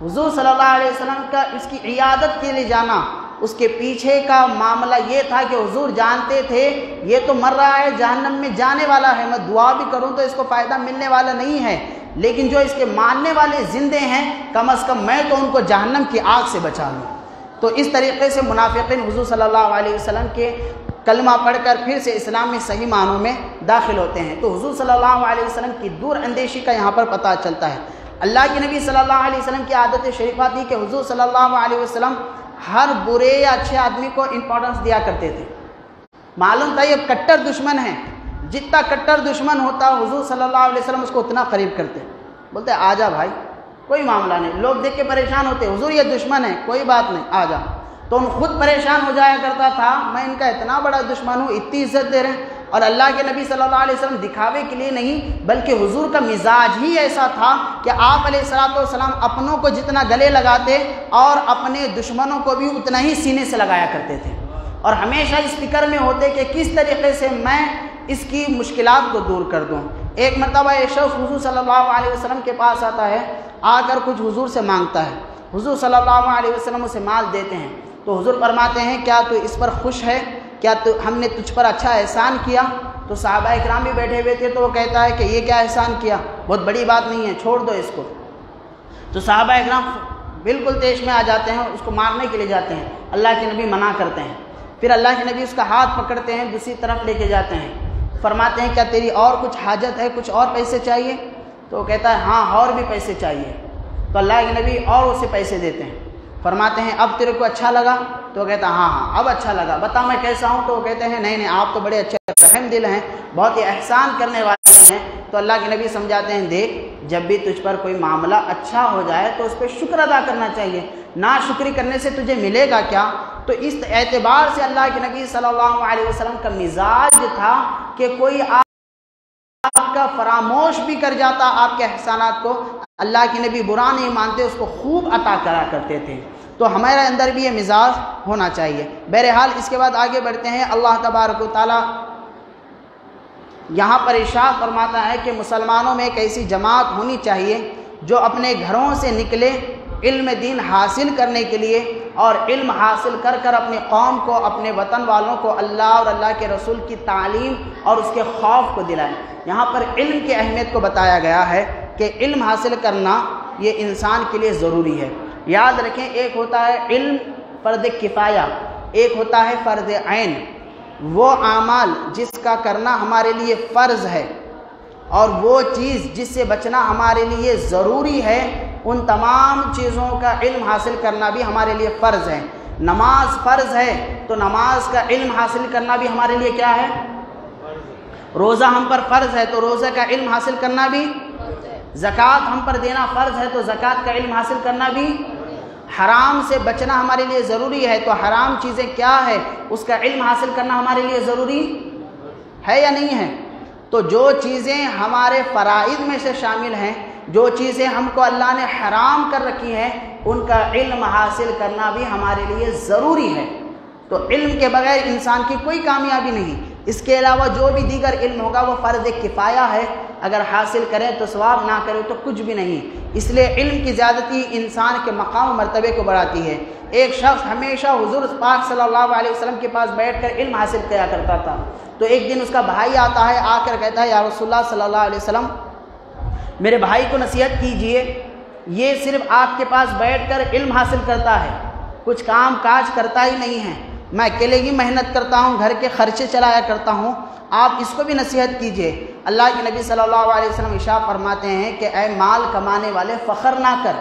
حضور صلی اللہ علیہ وسلم کا اس کی عیادت کے لیے جانا، اس کے پیچھے کا معاملہ یہ تھا کہ حضور جانتے تھے یہ تو مر رہا ہے، جہنم میں جانے والا ہے، میں دعا بھی کروں تو اس کو فائدہ ملنے والا نہیں ہے، لیکن جو اس کے ماننے والے زندے ہیں کم از کم میں تو ان کو جہنم کی آگ سے بچا لوں۔ تو اس طریقے سے منافقین حضور صلی اللہ علیہ وسلم کے کلمہ پڑھ کر پھر سے اسلام میں صحیح معنوں میں داخل ہوتے ہیں۔ تو حضور صلی اللہ علیہ وسلم کی دور اندیشی کا یہاں پر پتہ چلتا ہے۔ اللہ کے نبی صلی اللہ علیہ وسلم کی عادت شریفہ تھی کہ حضور صلی اللہ علیہ وسلم ہر برے یا اچھے آدمی کو امپورٹنس دیا کرتے تھے۔ معلوم تھا یہ کٹر دشمن ہے، جتنا کٹر دشمن ہوتا حضور صلی اللہ علیہ وسلم اس کو اتنا قریب کرتے، بولتے آ جا بھائی کوئی معاملہ نہیں، لوگ دیکھ کے پریشان ہوتے حضور یہ دشمن ہے کوئی بات نہیں آ جا، تو ان خود پریشان ہو جایا کرتا تھا میں ان کا اتنا بڑا دشمن ہوں، اتنی عزت دے رہے ہیں۔ اور اللہ کے نبی صلی اللہ علیہ وسلم دکھاوے کے لیے نہیں بلکہ حضور کا مزاج ہی ایسا تھا کہ آپ علیہ الصلوۃ والسلام اپنوں کو جتنا گلے لگاتے اور اپنے دشمنوں کو بھی اتنا ہی سینے سے لگایا کرتے تھے، اور ہمیشہ اس فکر میں ہوتے کہ کس طریقے سے میں اس کی مشکلات کو دور کر دوں۔ ایک مرتبہ ایک شخص حضور صلی اللہ علیہ وسلم کے پاس آتا ہے، آ کر کچھ حضور سے مانگتا ہے، حضور صلی اللہ علیہ وسلم اسے مال دیتے ہیں، تو حضور فرماتے ہیں کیا تو اس پر خوش ہے، کیا تو ہم نے تجھ پر اچھا احسان کیا؟ تو صحابہ اکرام بھی بیٹھے ہوئے تھے، تو وہ کہتا ہے کہ یہ کیا احسان کیا، بہت بڑی بات نہیں ہے چھوڑ دو اس کو۔ تو صحابہ اکرام بالکل تیش میں آ جاتے ہیں، اس کو مارنے کے لیے جاتے ہیں، اللہ کے نبی منع کرتے ہیں، پھر اللہ کے نبی اس کا ہاتھ پکڑتے ہیں دوسری طرف لے کے جاتے ہیں، فرماتے ہیں کیا تیری اور کچھ حاجت ہے، کچھ اور پیسے چاہیے؟ تو وہ کہتا ہے ہاں اور بھی پیسے چاہیے۔ تو اللہ کے نبی اور اسے پیسے دیتے ہیں، فرماتے ہیں اب تیرے کو اچھا لگا؟ تو وہ کہتا ہے ہاں اب اچھا لگا، بتا میں کیسا ہوں؟ تو وہ کہتے ہیں نہیں آپ تو بڑے اچھے رحم دل ہیں، بہت ہی احسان کرنے والے ہیں۔ تو اللہ کے نبی سمجھاتے ہیں دیکھ جب بھی تجھ پر کوئی معاملہ اچھا ہو جائے تو اس پہ شکر ادا کرنا چاہیے، ناشکری کرنے سے تجھے ملے گا کیا؟ تو اس اعتبار سے اللہ کے نبی صلی اللہ علیہ وسلم کا مزاج تھا کہ کوئی آپ کا فراموش بھی کر جاتا آپ کے احسانات کو، اللہ کے نبی برا نہیں مانتے، اس کو خوب عطا کرا کرتے تھے۔ تو ہمارے اندر بھی یہ مزاج ہونا چاہیے۔ بہرحال اس کے بعد آگے بڑھتے ہیں، اللہ تبارک و تعالی یہاں پر ارشاد فرماتا ہے کہ مسلمانوں میں ایک ایسی جماعت ہونی چاہیے جو اپنے گھروں سے نکلے علم دین حاصل کرنے کے لیے، اور علم حاصل کر کر اپنی قوم کو، اپنے وطن والوں کو اللہ اور اللہ کے رسول کی تعلیم اور اس کے خوف کو دلائیں۔ یہاں پر علم کی اہمیت کو بتایا گیا ہے کہ علم حاصل کرنا یہ انسان کے لیے ضروری ہے۔ یاد رکھیں ایک ہوتا ہے علم فرض کفایہ، ایک ہوتا ہے فرض عین، وہ اعمال جس کا کرنا ہمارے لیے فرض ہے اور وہ چیز جس سے بچنا ہمارے لیے ضروری ہے، ان تمام چیزوں کا علم حاصل کرنا بھی ہمارے لیے فرض ہے۔ نماز فرض ہے تو نماز کا علم حاصل کرنا بھی ہمارے لیے کیا ہے؟ روزہ ہم پر فرض ہے تو روزہ کا علم حاصل کرنا بھی، زکوٰۃ ہم پر دینا فرض ہے تو زکوٰۃ کا علم حاصل کرنا بھی، حرام سے بچنا ہمارے لیے ضروری ہے تو حرام چیزیں کیا ہے اس کا علم حاصل کرنا ہمارے لیے ضروری ہے یا نہیں ہے؟ تو جو چیزیں ہمارے فرائض میں سے شامل ہیں، جو چیزیں ہم کو اللہ نے حرام کر رکھی ہیں، ان کا علم حاصل کرنا بھی ہمارے لیے ضروری ہے۔ تو علم کے بغیر انسان کی کوئی کامیابی نہیں۔ اس کے علاوہ جو بھی دیگر علم ہوگا وہ فرض کفایہ ہے، اگر حاصل کریں تو ثواب، نہ کریں تو کچھ بھی نہیں۔ اس لیے علم کی زیادتی انسان کے مقام و مرتبے کو بڑھاتی ہے۔ ایک شخص ہمیشہ حضور پاک صلی اللہ علیہ وسلم کے پاس بیٹھ کر علم حاصل کیا کرتا تھا، تو ایک دن اس کا بھائی آتا ہے، آ کر کہتا ہے یا رسول اللہ صلی اللہ علیہ وسلم میرے بھائی کو نصیحت کیجئے، یہ صرف آپ کے پاس بیٹھ کر علم حاصل کرتا ہے، کچھ کام کاج کرتا ہی نہیں ہے، میں اکیلے ہی محنت کرتا ہوں، گھر کے خرچے چلایا کرتا ہوں، آپ اس کو بھی نصیحت کیجئے۔ اللہ کے نبی صلی اللہ علیہ وسلم ارشاد فرماتے ہیں کہ اے مال کمانے والے فخر نہ کر،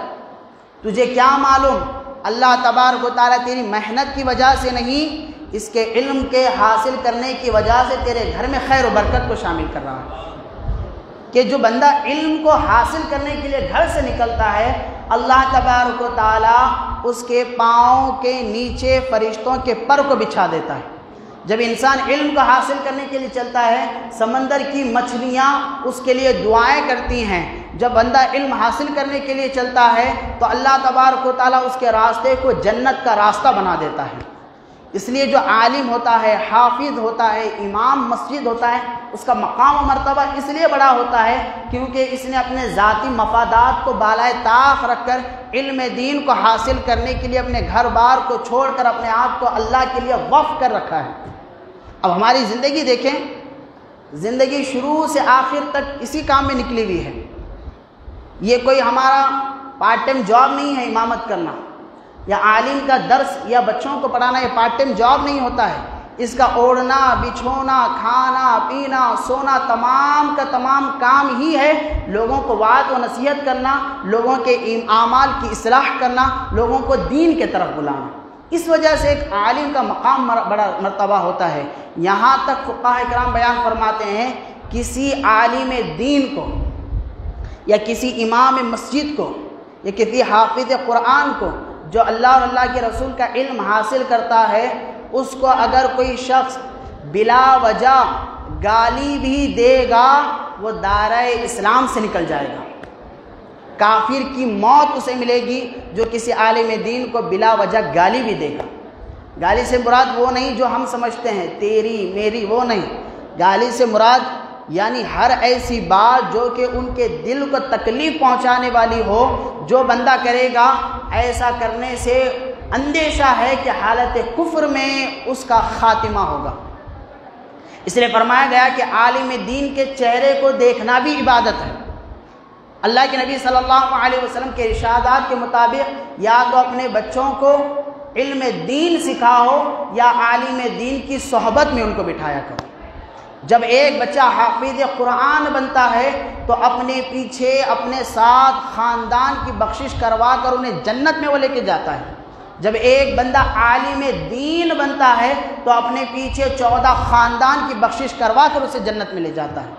تجھے کیا معلوم اللہ تبارک و تعالیٰ تیری محنت کی وجہ سے نہیں، اس کے علم کے حاصل کرنے کی وجہ سے تیرے گھر میں خیر و برکت کو شامل کر رہا ہے۔ کہ جو بندہ علم کو حاصل کرنے کے لیے گھر سے نکلتا ہے، اللہ تبارک و تعالیٰ اس کے پاؤں کے نیچے فرشتوں کے پر کو بچھا دیتا ہے۔ جب انسان علم کو حاصل کرنے کے لیے چلتا ہے، سمندر کی مچھلیاں اس کے لیے دعائیں کرتی ہیں۔ جب بندہ علم حاصل کرنے کے لیے چلتا ہے تو اللہ تبارک و تعالیٰ اس کے راستے کو جنت کا راستہ بنا دیتا ہے۔ اس لیے جو عالم ہوتا ہے، حافظ ہوتا ہے، امام مسجد ہوتا ہے، اس کا مقام و مرتبہ اس لیے بڑا ہوتا ہے کیونکہ اس نے اپنے ذاتی مفادات کو بالائے طاق رکھ کر علم دین کو حاصل کرنے کے لیے اپنے گھر بار کو چھوڑ کر اپنے آپ کو اللہ کے لیے وقف کر رکھا ہے۔ اب ہماری زندگی دیکھیں، زندگی شروع سے آخر تک اسی کام میں نکلی ہوئی ہے۔ یہ کوئی ہمارا پارٹ ٹائم جاب نہیں ہے امامت کرنا، یا عالم کا درس یا بچوں کو پڑھانا یہ پارٹ ٹائم جاب نہیں ہوتا ہے۔ اس کا اوڑھنا، بچھونا، کھانا، پینا، سونا، تمام کا تمام کام ہی ہے لوگوں کو وعظ و نصیحت کرنا، لوگوں کے اعمال کی اصلاح کرنا، لوگوں کو دین کے طرف بلانا۔ اس وجہ سے ایک عالم کا مقام بڑا مرتبہ ہوتا ہے۔ یہاں تک فقہاء کرام بیان فرماتے ہیں کسی عالم دین کو یا کسی امام مسجد کو یا کسی حافظ قرآن کو جو اللہ اور اللہ کے رسول کا علم حاصل کرتا ہے، اس کو اگر کوئی شخص بلا وجہ گالی بھی دے گا وہ دائرہ اسلام سے نکل جائے گا۔ کافر کی موت اسے ملے گی جو کسی عالم دین کو بلا وجہ گالی بھی دے گا۔ گالی سے مراد وہ نہیں جو ہم سمجھتے ہیں تیری میری، وہ نہیں۔ گالی سے مراد یعنی ہر ایسی بات جو کہ ان کے دل کو تکلیف پہنچانے والی ہو، جو بندہ کرے گا ایسا کرنے سے اندیشہ ہے کہ حالت کفر میں اس کا خاتمہ ہوگا۔ اس لیے فرمایا گیا کہ عالم دین کے چہرے کو دیکھنا بھی عبادت ہے۔ اللہ کے نبی صلی اللہ علیہ وسلم کے ارشادات کے مطابق یا تو اپنے بچوں کو علم دین سکھاؤ یا عالم دین کی صحبت میں ان کو بٹھایا کرو۔ جب ایک بچہ حافظ قرآن بنتا ہے تو اپنے پیچھے اپنے ساتھ خاندان کی بخشش کروا کر انہیں جنت میں وہ لے کے جاتا ہے۔ جب ایک بندہ عالم دین بنتا ہے تو اپنے پیچھے 14 خاندان کی بخشش کروا کر اسے جنت میں لے جاتا ہے۔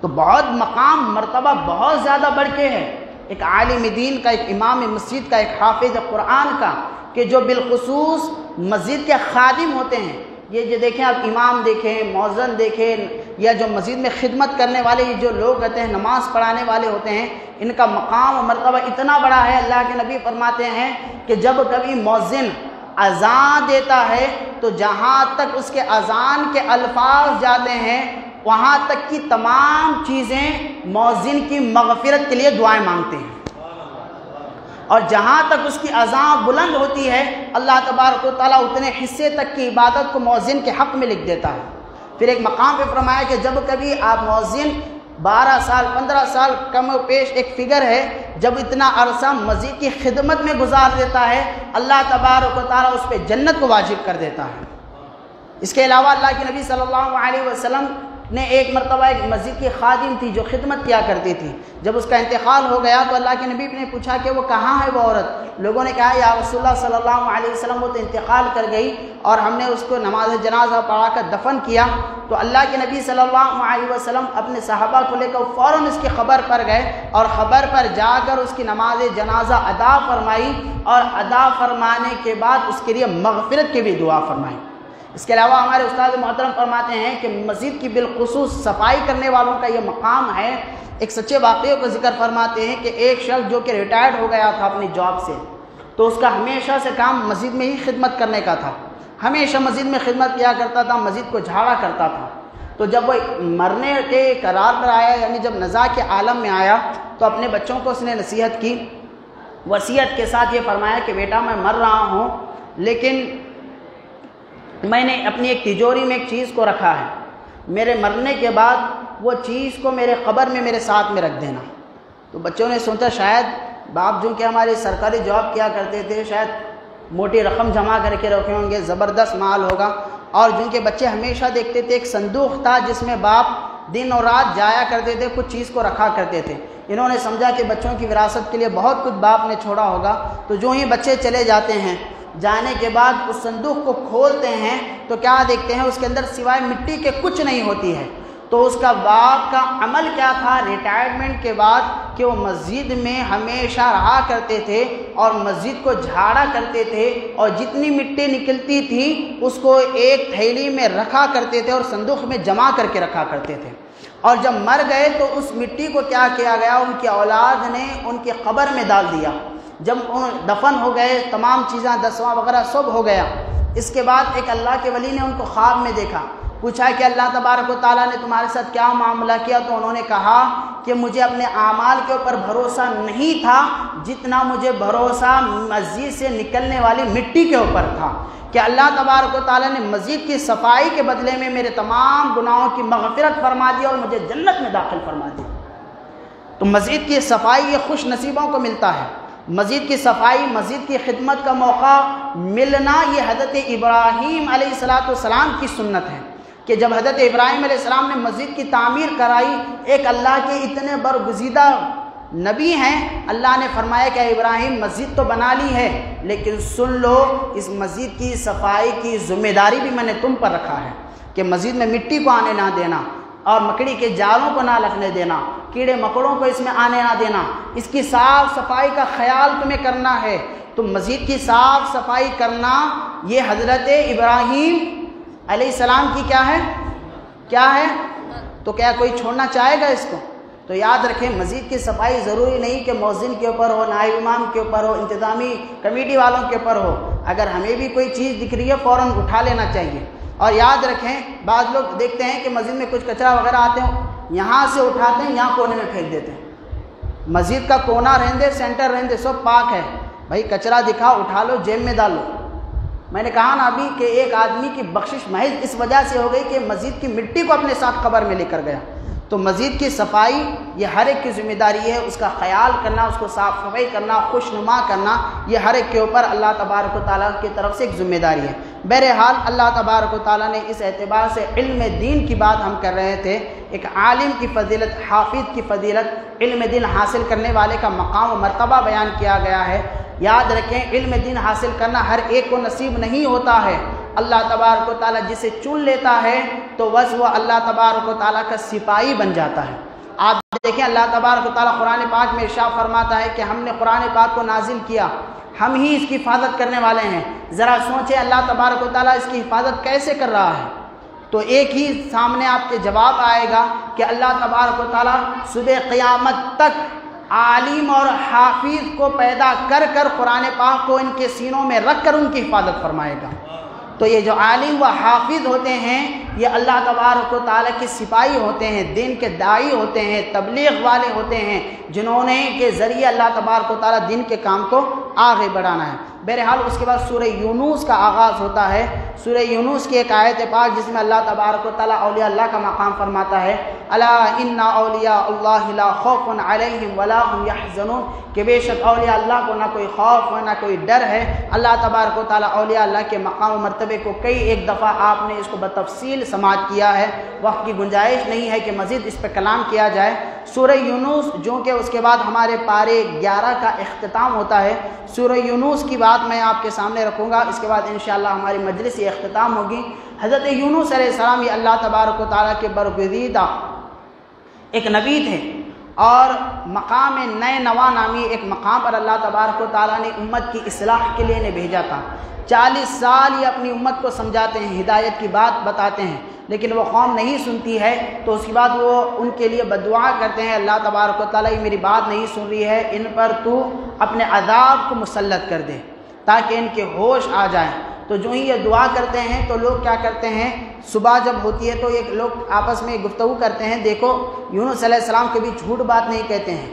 تو بہت مقام مرتبہ بہت زیادہ بڑھ کے ہے ایک عالم دین کا، ایک امام مسجد کا، ایک حافظ قرآن کا، کہ جو بالخصوص مسجد کے خادم ہوتے ہیں۔ یہ جو دیکھیں آپ امام دیکھیں، مؤذن دیکھیں، یا جو مسجد میں خدمت کرنے والے یہ جو لوگ ہوتے ہیں، نماز پڑھانے والے ہوتے ہیں، ان کا مقام و مرتبہ اتنا بڑا ہے۔ اللہ کے نبی فرماتے ہیں کہ جب کبھی مؤذن اذان دیتا ہے تو جہاں تک اس کے اذان کے الفاظ جاتے ہیں وہاں تک کی تمام چیزیں مؤذن کی مغفرت کے لیے دعائیں مانگتے ہیں، اور جہاں تک اس کی اذان بلند ہوتی ہے اللہ تبارک و تعالیٰ اتنے حصے تک کی عبادت کو مؤذن کے حق میں لکھ دیتا ہے۔ پھر ایک مقام پہ فرمایا کہ جب کبھی آپ مؤذن 12 سال 15 سال کم و بیش ایک فگر ہے، جب اتنا عرصہ مسجد کی خدمت میں گزار دیتا ہے اللہ تبارک و تعالیٰ اس پہ جنت کو واجب کر دیتا ہے۔ اس کے علاوہ اللہ کے نبی صلی اللہ علیہ وسلم نے ایک مرتبہ ایک مسجد کی خادم تھی جو خدمت کیا کرتی تھی، جب اس کا انتقال ہو گیا تو اللہ کے نبی نے پوچھا کہ وہ کہاں ہے وہ عورت؟ لوگوں نے کہا یا رسول اللہ صلی اللہ علیہ وسلم وہ تو انتقال کر گئی اور ہم نے اس کو نماز جنازہ پڑھا کر دفن کیا۔ تو اللہ کے نبی صلی اللہ علیہ وسلم اپنے صحابہ کو لے کر فوراً اس کی خبر پر گئے اور خبر پر جا کر اس کی نماز جنازہ ادا فرمائی، اور ادا فرمانے کے بعد اس کے لیے مغفرت کی بھی دعا فرمائی۔ اس کے علاوہ ہمارے استاد محترم فرماتے ہیں کہ مسجد کی بالخصوص صفائی کرنے والوں کا یہ مقام ہے۔ ایک سچے واقعے کو ذکر فرماتے ہیں کہ ایک شخص جو کہ ریٹائرڈ ہو گیا تھا اپنی جاب سے، تو اس کا ہمیشہ سے کام مسجد میں ہی خدمت کرنے کا تھا، ہمیشہ مسجد میں خدمت کیا کرتا تھا، مسجد کو جھاڑا کرتا تھا۔ تو جب وہ مرنے کے قرار پر آیا، یعنی جب نزا کے عالم میں آیا، تو اپنے بچوں کو اس نے نصیحت کی، وصیت کے ساتھ یہ فرمایا کہ بیٹا میں مر رہا ہوں لیکن میں نے اپنی ایک تجوری میں ایک چیز کو رکھا ہے، میرے مرنے کے بعد وہ چیز کو میرے قبر میں میرے ساتھ میں رکھ دینا۔ تو بچوں نے سوچا شاید باپ جو کہ ہمارے سرکاری جاب کیا کرتے تھے شاید موٹی رقم جمع کر کے رکھے ہوں گے، زبردست مال ہوگا، اور جن کے بچے ہمیشہ دیکھتے تھے ایک صندوق تھا جس میں باپ دن اور رات جایا کرتے تھے، کچھ چیز کو رکھا کرتے تھے۔ انہوں نے سمجھا کہ بچوں کی وراثت کے لیے بہت کچھ باپ نے چھوڑا ہوگا، تو جو ہی بچے چلے جاتے ہیں، جانے کے بعد اس صندوق کو کھولتے ہیں تو کیا دیکھتے ہیں اس کے اندر سوائے مٹی کے کچھ نہیں ہوتی ہے۔ تو اس کا باپ کا عمل کیا تھا ریٹائرمنٹ کے بعد کہ وہ مسجد میں ہمیشہ رہا کرتے تھے اور مسجد کو جھاڑا کرتے تھے، اور جتنی مٹی نکلتی تھی اس کو ایک تھیلی میں رکھا کرتے تھے اور صندوق میں جمع کر کے رکھا کرتے تھے، اور جب مر گئے تو اس مٹی کو کیا کیا گیا، ان کی اولاد نے ان کی قبر میں ڈال دیا۔ جب دفن ہو گئے، تمام چیزیں دسواں وغیرہ سب ہو گیا، اس کے بعد ایک اللہ کے ولی نے ان کو خواب میں دیکھا، پوچھا کہ اللہ تبارک و تعالیٰ نے تمہارے ساتھ کیا معاملہ کیا؟ تو انہوں نے کہا کہ مجھے اپنے اعمال کے اوپر بھروسہ نہیں تھا جتنا مجھے بھروسہ مسجد سے نکلنے والی مٹی کے اوپر تھا، کہ اللہ تبارک و تعالیٰ نے مسجد کی صفائی کے بدلے میں میرے تمام گناہوں کی مغفرت فرما دی اور مجھے جنت میں داخل فرما دی۔ تو مسجد کی صفائی یہ خوش نصیبوں کو ملتا ہے، مسجد کی صفائی، مسجد کی خدمت کا موقع ملنا یہ حضرت ابراہیم علیہ السلام کی سنت ہے، کہ جب حضرت ابراہیم علیہ السلام نے مسجد کی تعمیر کرائی، ایک اللہ کے اتنے برگزیدہ نبی ہیں، اللہ نے فرمایا کہ ابراہیم مسجد تو بنا لی ہے لیکن سن لو اس مسجد کی صفائی کی ذمہ داری بھی میں نے تم پر رکھا ہے، کہ مسجد میں مٹی کو آنے نہ دینا اور مکڑی کے جالوں کو نہ لگنے دینا، کیڑے مکڑوں کو اس میں آنے نہ دینا، اس کی صاف صفائی کا خیال تمہیں کرنا ہے۔ تو مسجد کی صاف صفائی کرنا یہ حضرت ابراہیم علیہ السلام کی کیا ہے؟ تو کیا کوئی چھوڑنا چاہے گا اس کو؟ تو یاد رکھیں مسجد کی صفائی ضروری نہیں کہ مؤذن کے اوپر ہو، نائب امام کے اوپر ہو، انتظامی کمیٹی والوں کے اوپر ہو، اگر ہمیں بھی کوئی چیز دکھ رہی ہے فوراً اٹھا لینا چاہیے۔ اور یاد رکھیں بعض لوگ دیکھتے ہیں کہ مسجد میں کچھ کچرا وغیرہ آتے ہوں، یہاں سے اٹھاتے ہیں، یہاں کونے میں پھینک دیتے ہیں، مسجد کا کونا رہندے سینٹر رہندے سب پاک ہے، بھائی کچرا دکھا اٹھا لو جیب میں ڈالو۔ میں نے کہا نا ابھی کہ ایک آدمی کی بخشش محض اس وجہ سے ہو گئی کہ مسجد کی مٹی کو اپنے ساتھ قبر میں لے کر گیا۔ تو مسجد کی صفائی یہ ہر ایک کی ذمہ داری ہے، اس کا خیال کرنا، اس کو صاف صفائی کرنا، خوشنما کرنا، یہ ہر ایک کے اوپر اللہ تبارک و تعالیٰ کی طرف سے ایک ذمہ داری ہے۔ بہرحال اللہ تبارک و تعالیٰ نے اس اعتبار سے علم دین کی بات ہم کر رہے تھے، ایک عالم کی فضیلت، حافظ کی فضیلت، علم دین حاصل کرنے والے کا مقام و مرتبہ بیان کیا گیا ہے۔ یاد رکھیں علم دین حاصل کرنا ہر ایک کو نصیب نہیں ہوتا ہے، اللہ تبارک و تعالیٰ جسے چن لیتا ہے تو بس وہ اللہ تبارک و تعالیٰ کا سپاہی بن جاتا ہے۔ آپ دیکھیں اللہ تبارک و تعالیٰ قرآن پاک میں ارشاد فرماتا ہے کہ ہم نے قرآن پاک کو نازل کیا، ہم ہی اس کی حفاظت کرنے والے ہیں۔ ذرا سوچیں اللہ تبارک و تعالیٰ اس کی حفاظت کیسے کر رہا ہے؟ تو ایک ہی سامنے آپ کے جواب آئے گا کہ اللہ تبارک و تعالیٰ صبح قیامت تک عالم اور حافظ کو پیدا کر کر قرآن پاک کو ان کے سینوں میں رکھ کر ان کی حفاظت فرمائے گا۔ تو یہ جو عالم و حافظ ہوتے ہیں یہ اللہ تبارک و تعالیٰ کے سپاہی ہوتے ہیں، دین کے داعی ہوتے ہیں، تبلیغ والے ہوتے ہیں، جنہوں نے کے ذریعے اللہ تبارک و تعالیٰ دین کے کام کو آگے بڑھانا ہے۔ بہرحال اس کے بعد سورہ یونس کا آغاز ہوتا ہے، سورہ یونس کی ایک آیت پاک جس میں اللہ تبارک و تعالیٰ اولیاء اللہ کا مقام فرماتا ہے، الا ان اولیاء اللہ لا خوف علیہم ولا هم یحزنون، کہ بے شک اولیاء اللہ کو نہ کوئی خوف ہے نہ کوئی ڈر ہے۔ اللہ تبارک و تعالیٰ اولیاء اللہ کے مقام و مرتبے کو کئی ایک دفعہ آپ نے اس کو بتفصیل سماعت کیا ہے، وقت کی گنجائش نہیں ہے کہ مزید اس پہ کلام کیا جائے۔ سورہ یونس جو کہ اس کے بعد ہمارے پارے 11 کا اختتام ہوتا ہے، سورہ یونس کی بات میں آپ کے سامنے رکھوں گا، اس کے بعد انشاءاللہ ہماری مجلس یہ اختتام ہوگی۔ حضرت یونس علیہ السلام یہ اللہ تبارک و تعالیٰ کے برگزیدہ ایک نبی تھے، اور مقام نئے نوا نامی ایک مقام پر اللہ تبارک و تعالیٰ نے امت کی اصلاح کے لیے انہیں بھیجا تھا۔ 40 سال یہ اپنی امت کو سمجھاتے ہیں، ہدایت کی بات بتاتے ہیں، لیکن وہ قوم نہیں سنتی ہے، تو اس کے بعد وہ ان کے لیے بددعا کرتے ہیں، اللہ تبارک و تعالیٰ یہ میری بات نہیں سن رہی ہے، ان پر تو اپنے عذاب کو مسلط کر دے تاکہ ان کے ہوش آ جائیں۔ تو جو ہی یہ دعا کرتے ہیں تو لوگ کیا کرتے ہیں، صبح جب ہوتی ہے تو ایک لوگ آپس میں گفتگو کرتے ہیں، دیکھو یونس علیہ السلام کبھی جھوٹ بات نہیں کہتے ہیں،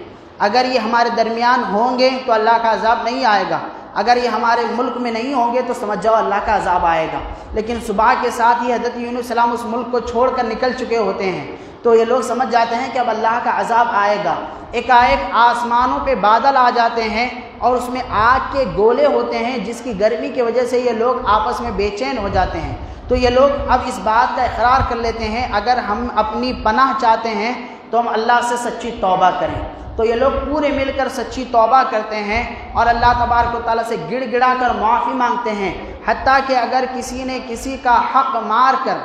اگر یہ ہمارے درمیان ہوں گے تو اللہ کا عذاب نہیں آئے گا، اگر یہ ہمارے ملک میں نہیں ہوں گے تو سمجھ جاؤ اللہ کا عذاب آئے گا۔ لیکن صبح کے ساتھ ہی حضرت یونس علیہ السلام اس ملک کو چھوڑ کر نکل چکے ہوتے ہیں، تو یہ لوگ سمجھ جاتے ہیں کہ اب اللہ کا عذاب آئے گا۔ ایک آسمانوں پہ بادل آ جاتے ہیں اور اس میں آگ کے گولے ہوتے ہیں جس کی گرمی کی وجہ سے یہ لوگ آپس میں بے چین ہو جاتے ہیں۔ تو یہ لوگ اب اس بات کا اقرار کر لیتے ہیں اگر ہم اپنی پناہ چاہتے ہیں تو ہم اللہ سے سچی توبہ کریں۔ تو یہ لوگ پورے مل کر سچی توبہ کرتے ہیں اور اللہ تبارک و تعالیٰ سے گڑ گڑا کر معافی مانگتے ہیں، حتیٰ کہ اگر کسی نے کسی کا حق مار کر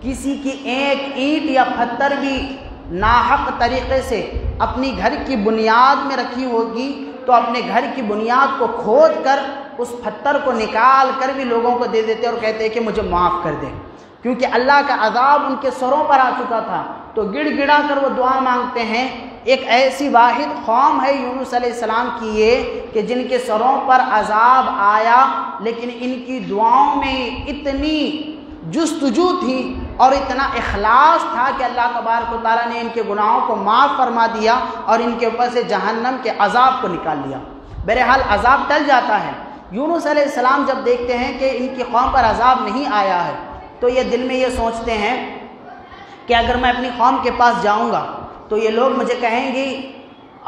کسی کی ایک اینٹ یا پتھر بھی ناحق طریقے سے اپنی گھر کی بنیاد میں رکھی ہوگی تو اپنے گھر کی بنیاد کو کھود کر اس پتھر کو نکال کر بھی لوگوں کو دے دیتے اور کہتے ہیں کہ مجھے معاف کر دے، کیونکہ اللہ کا عذاب ان کے سروں پر آ چکا تھا۔ تو گڑ گڑا کر وہ دعا مانگتے ہیں، ایک ایسی واحد قوم ہے یونس علیہ السلام کی یہ کہ جن کے سروں پر عذاب آیا لیکن ان کی دعاؤں میں اتنی جستجو تھی اور اتنا اخلاص تھا کہ اللہ تبارک و تعالیٰ نے ان کے گناہوں کو معاف فرما دیا اور ان کے اوپر سے جہنم کے عذاب کو نکال لیا۔ بہرحال عذاب ٹل جاتا ہے۔ یونس علیہ السلام جب دیکھتے ہیں کہ ان کی قوم پر عذاب نہیں آیا ہے تو یہ دل میں یہ سوچتے ہیں کہ اگر میں اپنی قوم کے پاس جاؤں گا تو یہ لوگ مجھے کہیں گی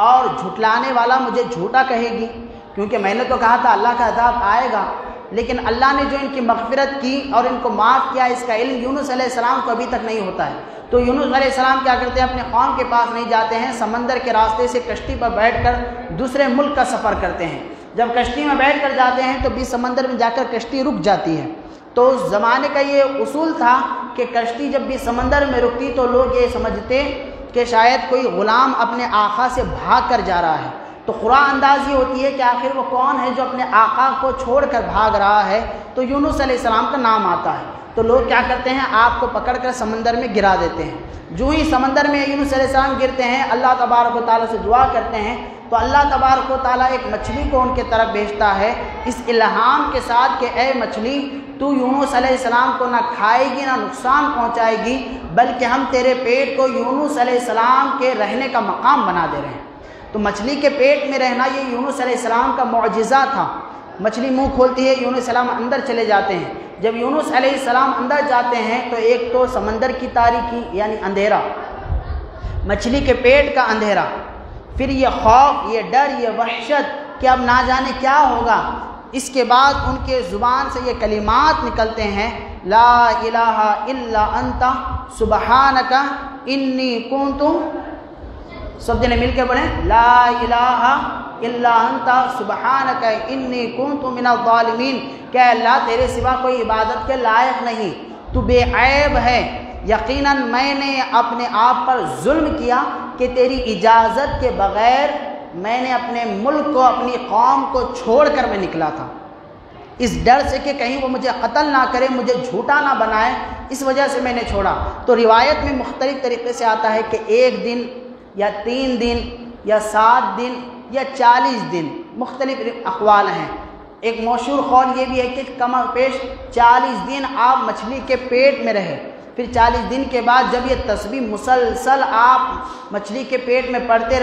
اور جھٹلانے والا مجھے جھوٹا کہے گی، کیونکہ میں نے تو کہا تھا اللہ کا عذاب آئے گا، لیکن اللہ نے جو ان کی مغفرت کی اور ان کو معاف کیا اس کا علم یونس علیہ السلام کو ابھی تک نہیں ہوتا ہے۔ تو یونس علیہ السلام کیا کرتے ہیں، اپنے قوم کے پاس نہیں جاتے ہیں، سمندر کے راستے سے کشتی پر بیٹھ کر دوسرے ملک کا سفر کرتے ہیں۔ جب کشتی میں بیٹھ کر جاتے ہیں تو بیچ سمندر میں جا کر کشتی رک جاتی ہے۔ تو اس زمانے کا یہ اصول تھا کہ کشتی جب بھی سمندر میں رکتی تو لوگ یہ سمجھتے کہ شاید کوئی غلام اپنے آقا سے بھاگ کر جا رہا ہے۔ تو قرآن اندازی ہوتی ہے کہ آخر وہ کون ہے جو اپنے آقا کو چھوڑ کر بھاگ رہا ہے، تو یونس علیہ السلام کا نام آتا ہے۔ تو لوگ کیا کرتے ہیں، آپ کو پکڑ کر سمندر میں گرا دیتے ہیں۔ جو ہی سمندر میں یونس علیہ السلام گرتے ہیں، اللہ تبارک و تعالیٰ سے دعا کرتے ہیں تو اللہ تبارک و تعالیٰ ایک مچھلی کو ان کے طرف بھیجتا ہے اس الہام کے ساتھ کہ اے مچھلی، تو یونس علیہ السلام کو نہ کھائے گی نہ نقصان پہنچائے گی، بلکہ ہم تیرے پیٹ کو یونس علیہ السلام کے رہنے کا مقام بنا دے رہے ہیں۔ تو مچھلی کے پیٹ میں رہنا یہ یونس علیہ السلام کا معجزہ تھا۔ مچھلی منہ کھولتی ہے، یونس علیہ السلام اندر چلے جاتے ہیں۔ جب یونس علیہ السلام اندر جاتے ہیں تو ایک تو سمندر کی تاریکی یعنی اندھیرا، مچھلی کے پیٹ کا اندھیرا، پھر یہ خوف، یہ ڈر، یہ وحشت کہ اب نہ جانے کیا ہوگا۔ اس کے بعد ان کے زبان سے یہ کلمات نکلتے ہیں، لا الہ الا انت سبحانک انی کنت، سب جنے مل کے پڑھیں، لا الہ الا انت سبحانک انی کنت من الظالمین، کہ اللہ تیرے سوا کوئی عبادت کے لائق نہیں، تو بے عیب ہے، یقیناً میں نے اپنے آپ پر ظلم کیا کہ تیری اجازت کے بغیر میں نے اپنے ملک کو، اپنی قوم کو چھوڑ کر میں نکلا تھا، اس ڈر سے کہ کہیں وہ مجھے قتل نہ کرے، مجھے جھوٹا نہ بنائے، اس وجہ سے میں نے چھوڑا۔ تو روایت میں مختلف طریقے سے آتا ہے کہ 1 دن یا 3 دن یا 7 دن یا 40 دن، مختلف اقوال ہیں۔ ایک مشہور قول یہ بھی ہے کہ کم و بیش 40 دن آپ مچھلی کے پیٹ میں رہے، پھر 40 دن کے بعد جب یہ تسبیح مسلسل آپ مچھلی کے پیٹ میں پڑھتے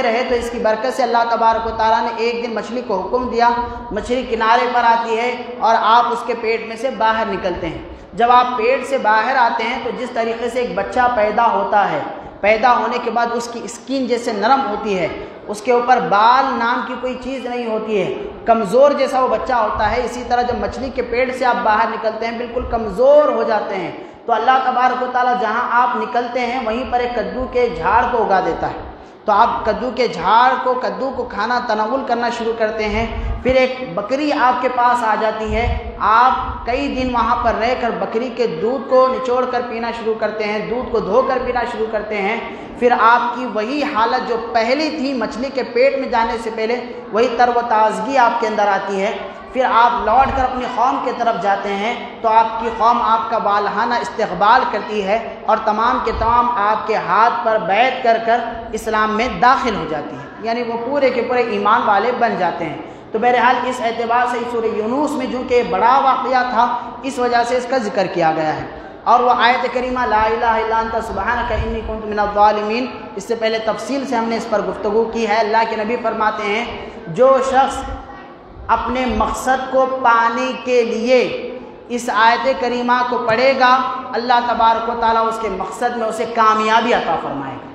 رہے تو اس کی برکت سے اللہ تبارک و تعالیٰ نے ایک دن مچھلی کو حکم دیا، مچھلی کنارے پر آتی ہے اور آپ اس کے پیٹ میں سے باہر نکلتے ہیں۔ جب آپ پیٹ سے باہر آتے ہیں تو جس طریقے سے ایک بچہ پیدا ہوتا ہے، پیدا ہونے کے بعد اس کی اسکن جیسے نرم ہوتی ہے، اس کے اوپر بال نام کی کوئی چیز نہیں ہوتی ہے، کمزور جیسا وہ بچہ ہوتا ہے، اسی طرح جب مچھلی کے پیٹ سے آپ باہر نکلتے ہیں بالکل کمزور ہو جاتے ہیں۔ تو اللہ تبارک و تعالیٰ جہاں آپ نکلتے ہیں وہیں پر ایک کدو کے جھاڑ کو اگا دیتا ہے، تو آپ کدو کے جھاڑ کو، کدو کو کھانا تناول کرنا شروع کرتے ہیں۔ پھر ایک بکری آپ کے پاس آ جاتی ہے، آپ کئی دن وہاں پر رہ کر بکری کے دودھ کو نچوڑ کر پینا شروع کرتے ہیں، دودھ کو دھو کر پینا شروع کرتے ہیں۔ پھر آپ کی وہی حالت جو پہلی تھی مچھلی کے پیٹ میں جانے سے پہلے، وہی تر و تازگی آپ کے اندر آتی ہے۔ پھر آپ لوٹ کر اپنی قوم کی طرف جاتے ہیں تو آپ کی قوم آپ کا والہانہ استقبال کرتی ہے اور تمام کے تمام آپ کے ہاتھ پر بیعت کر کر اسلام میں داخل ہو جاتی ہے، یعنی وہ پورے کے پورے ایمان والے بن جاتے ہیں۔ تو بہرحال اس اعتبار سے سورہ یونس میں جو کہ بڑا واقعہ تھا اس وجہ سے اس کا ذکر کیا گیا ہے۔ اور وہ آیت کریمہ لا الہ الا انت سبحانک انی کنت من الظالمین، اس سے پہلے تفصیل سے ہم نے اس پر گفتگو کی ہے۔ اللہ کے نبی فرماتے ہیں جو شخص اپنے مقصد کو پانے کے لیے اس آیت کریمہ کو پڑھے گا، اللہ تبارک و تعالیٰ اس کے مقصد میں اسے کامیابی عطا فرمائے گا۔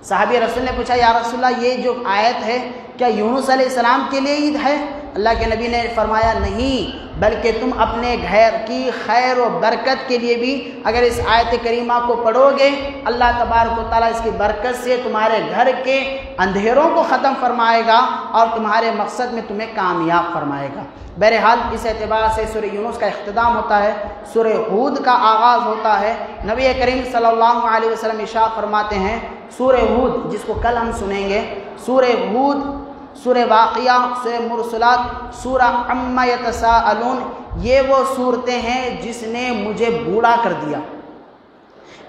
صحابی رسول نے پوچھا یا رسول اللہ یہ جو آیت ہے کیا یونس علیہ السلام کے لیے عید ہے؟ اللہ کے نبی نے فرمایا نہیں، بلکہ تم اپنے گھر کی خیر و برکت کے لیے بھی اگر اس آیت کریمہ کو پڑھو گے، اللہ تبارک و تعالیٰ اس کی برکت سے تمہارے گھر کے اندھیروں کو ختم فرمائے گا اور تمہارے مقصد میں تمہیں کامیاب فرمائے گا۔ بہرحال اس اعتبار سے سورہ یونس کا اختتام ہوتا ہے، سورہ ہود کا آغاز ہوتا ہے۔ نبی کریم صلی اللہ علیہ وسلم ارشاد فرماتے ہیں سورہ ہود، جس کو کل ہم سنیں گے، سورہ ہود، سورہ واقعہ، سورہ مرسلات، سورہ عما یتساءلون، یہ وہ صورتیں ہیں جس نے مجھے بوڑھا کر دیا،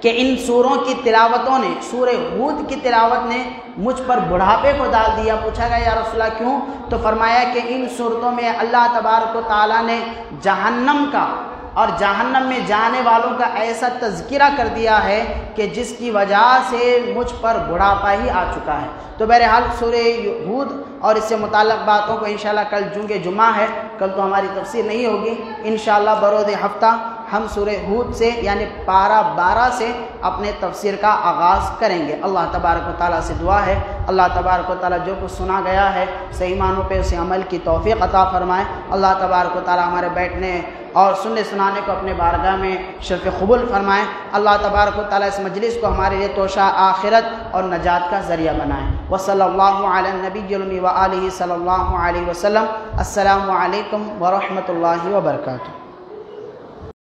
کہ ان سوروں کی تلاوتوں نے، سورہ ہود کی تلاوت نے مجھ پر بڑھاپے کو ڈال دیا۔ پوچھا گیا یا رسول اللہ کیوں؟ تو فرمایا کہ ان صورتوں میں اللہ تبارک و تعالیٰ نے جہنم کا اور جہنم میں جانے والوں کا ایسا تذکرہ کر دیا ہے کہ جس کی وجہ سے مجھ پر بڑھاپا ہی آ چکا ہے۔ تو بہرحال سورہ ہود اور اس سے متعلق باتوں کو انشاءاللہ کل چونکہ جمعہ ہے، کل تو ہماری تفسیر نہیں ہوگی، انشاءاللہ برود ہفتہ ہم سورہ ہود سے یعنی پارہ 12 سے اپنے تفسیر کا آغاز کریں گے۔ اللہ تبارک و تعالیٰ سے دعا ہے اللہ تبارک و تعالیٰ جو کچھ سنا گیا ہے صحیح معنوں پہ اسے عمل کی توفیق عطا فرمائے۔ اللہ تبارک و تعالیٰ ہمارے بیٹھنے اور سننے سنانے کو اپنے بارگاہ میں شرف قبول فرمائیں۔ اللہ تبارک و تعالیٰ اس مجلس کو ہمارے لیے توشہ آخرت اور نجات کا ذریعہ بنائیں۔ وصلی اللہ علی النبی المی وآلہ صلی اللہ علیہ وسلم۔ السلام علیکم ورحمۃ اللہ وبرکاتہ۔